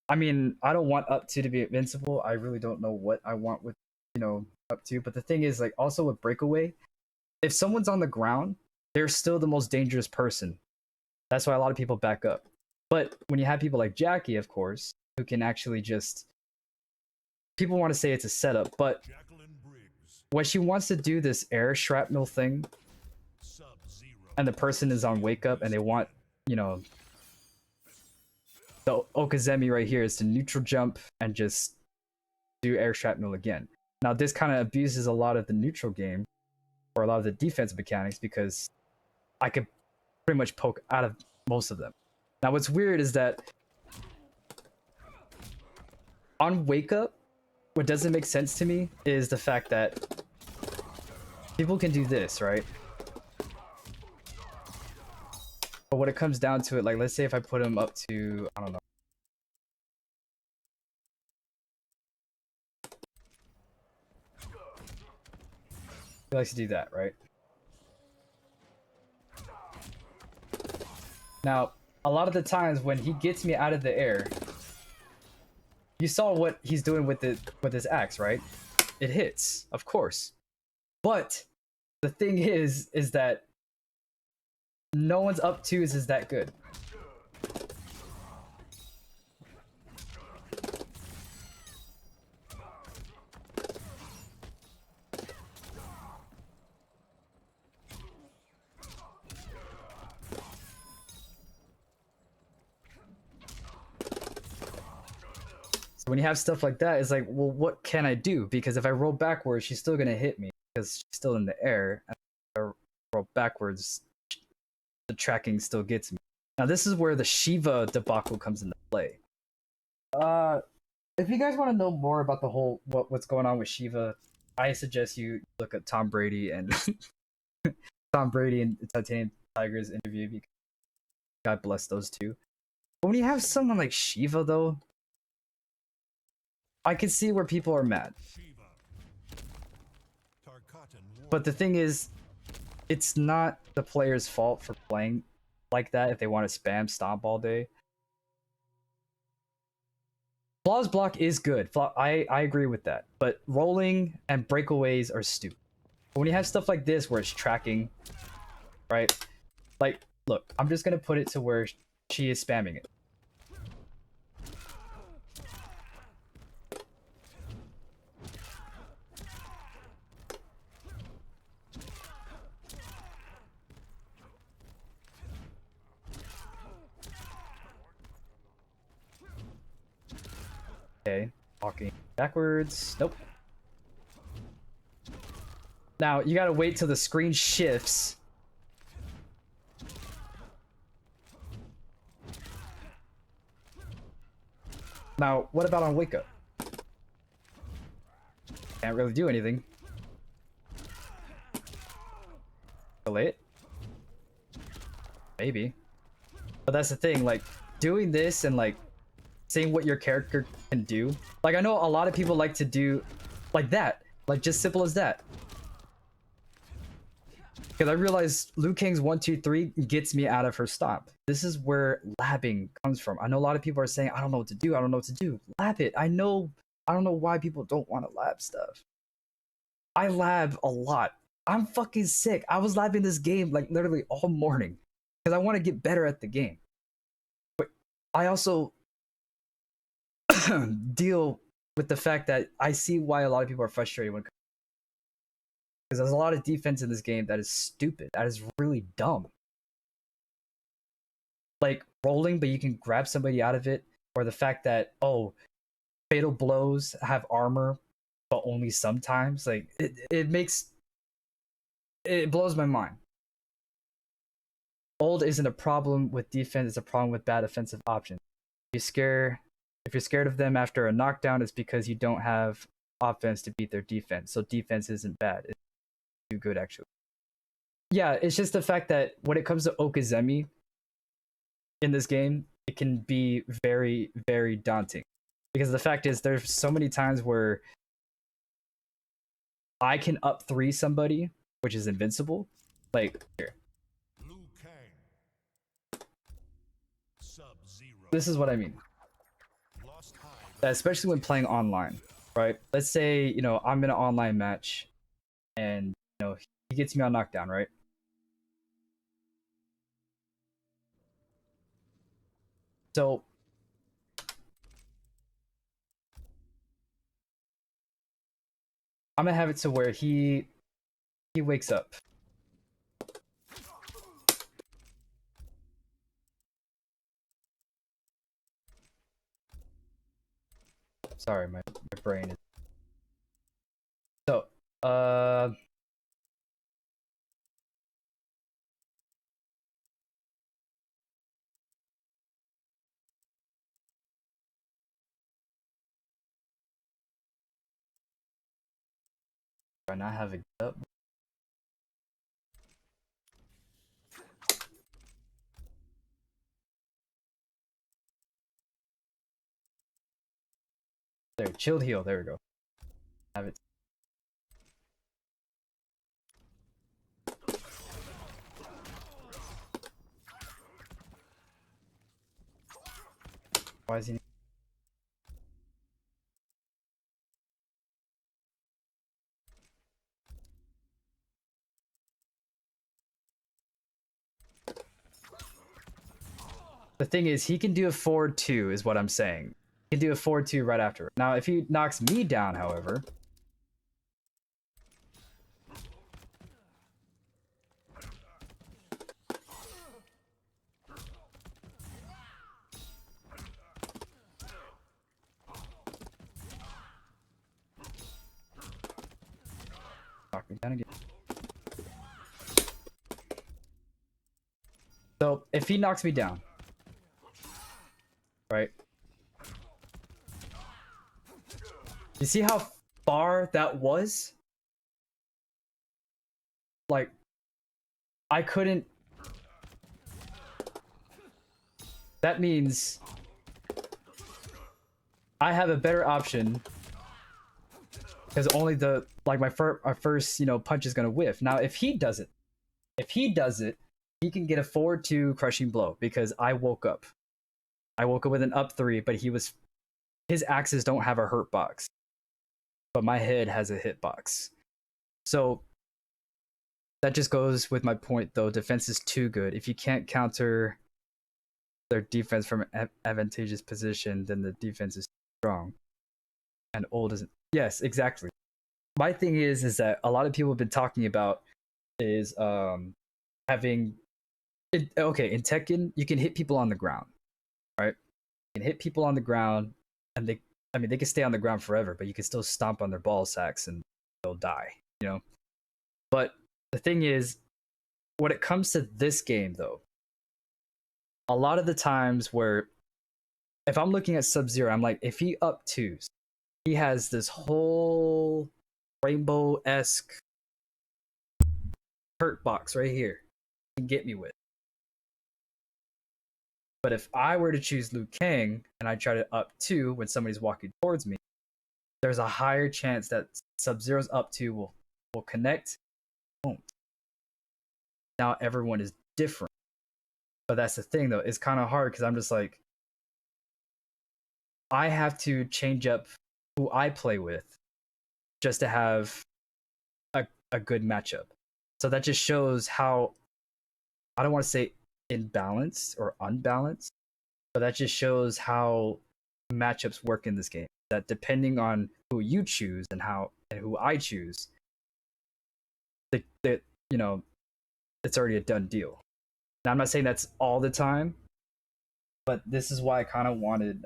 I mean, I don't want up to be invincible. I really don't know what I want with, up to. But the thing is, like, also with breakaway, if someone's on the ground, they're still the most dangerous person. That's why a lot of people back up. But when you have people like Jackie, of course, who can actually just, people want to say it's a setup, but when she wants to do this air shrapnel thing, and the person is on wake up and they want, the Okazemi right here is to neutral jump and just do air shrapnel again. Now this kind of abuses a lot of the neutral game or a lot of the defense mechanics because I could pretty much poke out of most of them. Now what's weird is that on wake up, what doesn't make sense to me is the fact that people can do this, right? But when it comes down to it, like let's say if I put him up to, I don't know. He likes to do that, right? Now, a lot of the times when he gets me out of the air, you saw what he's doing with his axe, right? It hits, of course. But the thing is that no one's up twos is that good. So when you have stuff like that, it's like, well, what can I do? Because if I roll backwards, she's still gonna hit me because she's still in the air. And if I roll backwards, the tracking still gets me. Now this is where the Shiva debacle comes into play. If you guys want to know more about the whole what's going on with Shiva, I suggest you look at Tom Brady and Tom Brady and Titanium Tiger's interview because God bless those two. But when you have someone like Shiva though, I can see where people are mad. But the thing is, it's not the player's fault for playing like that if they want to spam stomp all day. Flawless block is good. I agree with that. But rolling and breakaways are stupid. But when you have stuff like this where it's tracking, right? Like, look, I'm just going to put it to where she is spamming it. Okay, walking backwards. Nope. Now, you gotta wait till the screen shifts. Now, what about on wake up? Can't really do anything. Delay it? Maybe. But that's the thing, like, doing this and, like, seeing what your character can do. Like, I know a lot of people like to do like that. Like, just simple as that. Because I realized Liu Kang's 1-2-3 gets me out of her stomp. This is where labbing comes from. I know a lot of people are saying, I don't know what to do. I don't know what to do. Lab it. I don't know why people don't want to lab stuff. I lab a lot. I'm fucking sick. I was labbing this game like literally all morning. Because I want to get better at the game. But I also deal with the fact that I see why a lot of people are frustrated when Because there's a lot of defense in this game that is stupid. That is really dumb. Like rolling, but you can grab somebody out of it, or the fact that fatal blows have armor, but only sometimes. Like it blows my mind. Old isn't a problem with defense; it's a problem with bad offensive options. If you're scared of them after a knockdown, it's because you don't have offense to beat their defense. So defense isn't bad; it's too good actually. Yeah, it's just the fact that when it comes to Okazemi in this game, it can be very, very daunting. Because the fact is, there's so many times where I can up 3 somebody, which is invincible. Like here. Liu Kang. Sub-Zero. This is what I mean. Lost Hive. Especially when playing online, right? Let's say, I'm in an online match and, he gets me on knockdown, right? So I'm gonna have it to where he wakes up. Sorry, my brain is. So, do I not have it up? There, chilled heal. There we go. Have it. Why is he? The thing is, he can do a forward 2, is what I'm saying. He can do a forward 2 right after. Now, if he knocks me down, however, knock me down again. So, if he knocks me down, right? You see how far that was? Like, I couldn't. That means I have a better option because only my first punch is gonna whiff. Now, if he does it, he can get a forward 2 crushing blow because I woke up. I woke up with an up 3, but his axes don't have a hurt box, but my head has a hit box. So that just goes with my point, though. Defense is too good. If you can't counter their defense from an advantageous position, then the defense is strong. And old isn't. Yes, exactly. My thing is that a lot of people have been talking about is having. Okay, in Tekken, you can hit people on the ground, right? You can hit people on the ground, and they can stay on the ground forever, but you can still stomp on their ball sacks and they'll die, But the thing is, when it comes to this game, though, a lot of the times where if I'm looking at Sub-Zero, I'm like, if he up 2s, he has this whole rainbow-esque hurt box right here he can get me with. But if I were to choose Liu Kang and I try to up 2 when somebody's walking towards me, there's a higher chance that Sub-Zero's up 2 will connect. Won't. Now everyone is different. But that's the thing, though. It's kind of hard because I'm just like, I have to change up who I play with just to have a good matchup. So that just shows how, I don't want to say imbalanced or unbalanced, but that just shows how matchups work in this game. That depending on who you choose and who I choose, that you know it's already a done deal. Now I'm not saying that's all the time, but this is why I kind of wanted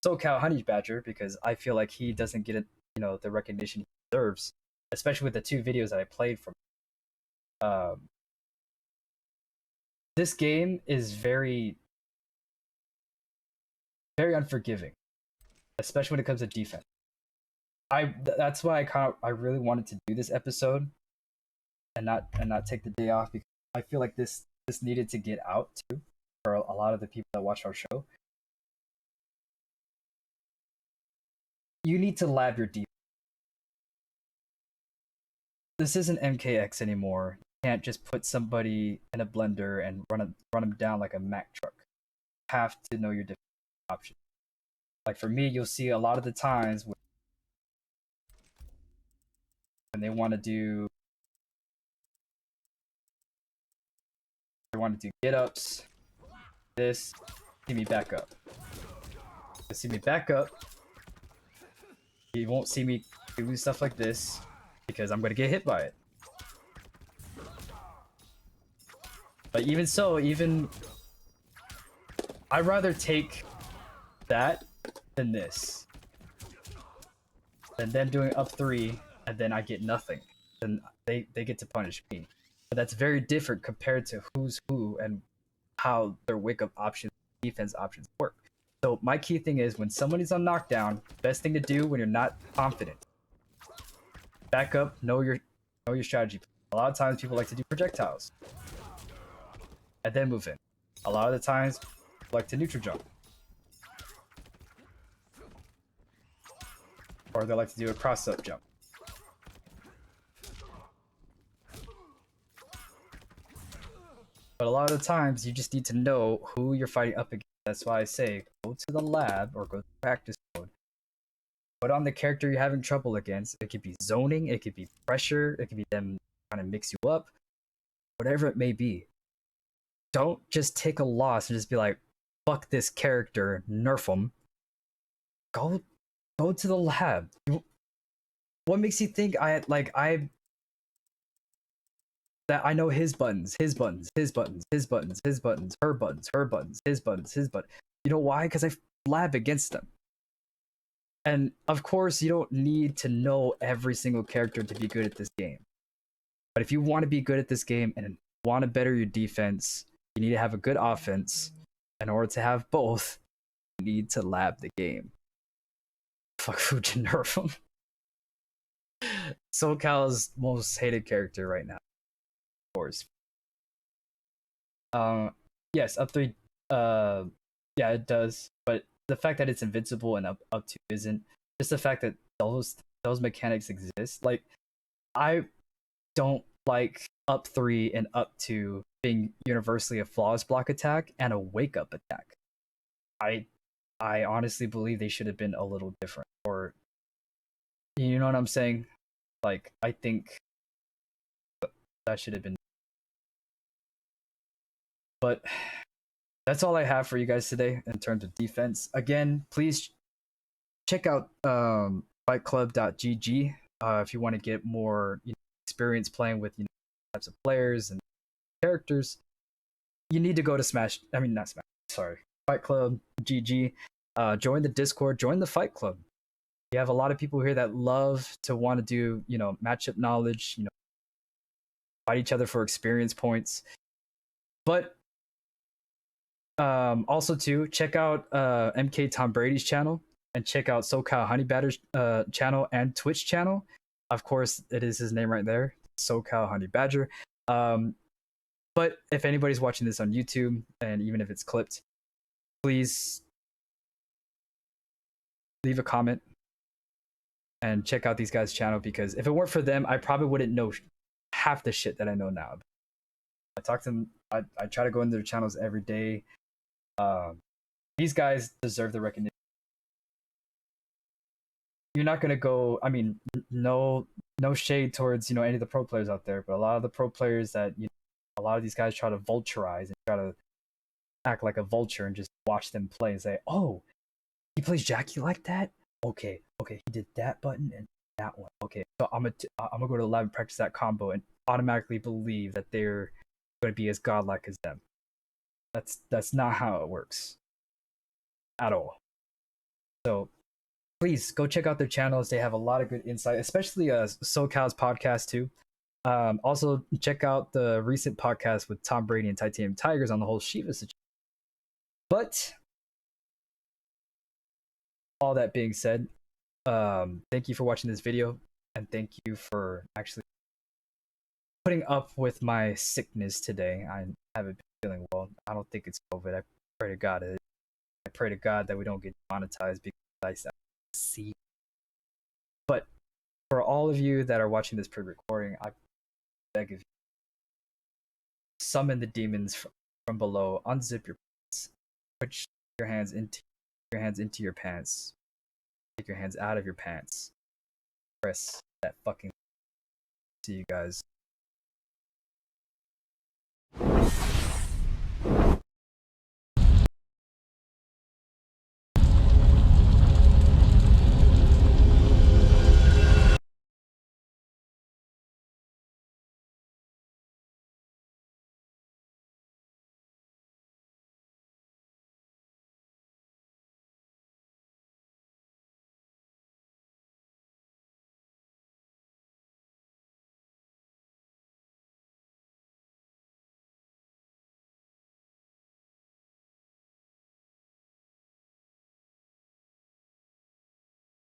SoCal Honey Badger, because I feel like he doesn't get the recognition he deserves, especially with the 2 videos that I played from. This game is very, very unforgiving, especially when it comes to defense. That's why I really wanted to do this episode and not take the day off, because I feel like this needed to get out too for a lot of the people that watch our show. You need to lab your defense. This isn't MKX anymore. You can't just put somebody in a blender and run them down like a Mack truck. You have to know your defense options. Like for me, you'll see a lot of the times when they want to do get ups. This, see me back up. See me back up. You won't see me do stuff like this because I'm gonna get hit by it. But even so, I'd rather take that than this. Than them doing up 3 and then I get nothing. Then they get to punish me. But that's very different compared to who's who and how their wake up options, defense options work. So my key thing is when somebody's on knockdown, best thing to do when you're not confident, back up, know your strategy. A lot of times people like to do projectiles and then move in. A lot of the times people like to neutral jump, or they like to do a cross up jump. But a lot of the times you just need to know who you're fighting up against. That's why I say go to the lab or go to practice mode. Put on the character you're having trouble against. It could be zoning, it could be pressure, it could be them trying to mix you up, whatever it may be. Don't just take a loss and just be like, fuck this character, nerf them. Go to the lab. What makes you think that I know his buttons, her buttons, his buttons. You know why? Because I lab against them. And of course, you don't need to know every single character to be good at this game. But if you want to be good at this game and want to better your defense, you need to have a good offense. In order to have both, you need to lab the game. Fuck Fujin, nerf him. SoCal's most hated character right now. Of course. Yes, up 3, yeah, it does. But the fact that it's invincible and up 2 isn't. Just the fact that those mechanics exist. Like, I don't like up 3 and up 2 being universally a flawless block attack and a wake up attack. I honestly believe they should have been a little different. Or, you know what I'm saying? Like, I think that should have been. But that's all I have for you guys today in terms of defense. Again, please check out fightclub.gg if you want to get more experience playing with types of players and characters. You need to go to Fight Club GG. Join the Discord, join the Fight Club. You have a lot of people here that love to want to do matchup knowledge, fight each other for experience points. But also too, check out MK Tom Brady's channel and check out SoCal Honey Badger's channel and Twitch channel. Of course, it is his name right there, SoCal Honey Badger. But if anybody's watching this on YouTube, and even if it's clipped, please leave a comment and check out these guys' channel, because if it weren't for them, I probably wouldn't know half the shit that I know now. I talk to them. I try to go into their channels every day. These guys deserve the recognition. You're not gonna go. I mean, no shade towards any of the pro players out there, but a lot of the pro players that a lot of these guys try to vulturize and try to act like a vulture and just watch them play and say, "Oh, he plays Jackie like that. Okay, he did that button and that one. Okay, so I'm gonna go to lab and practice that combo and automatically believe that they're gonna be as godlike as them. That's not how it works at all. So please go check out their channels. They have a lot of good insight, especially SoCal's podcast too. Also check out the recent podcast with Tom Brady and Titanium Tigers on the whole Shiva situation. But all that being said, thank you for watching this video, and thank you for actually putting up with my sickness today. I haven't been feeling well. I don't think it's COVID. I pray to God. I pray to God that we don't get monetized because I see. But for all of you that are watching this pre-recording, I beg of you, summon the demons from below. Unzip your pants. Put your hands into your pants. Take your hands out of your pants. Press that fucking. See you guys.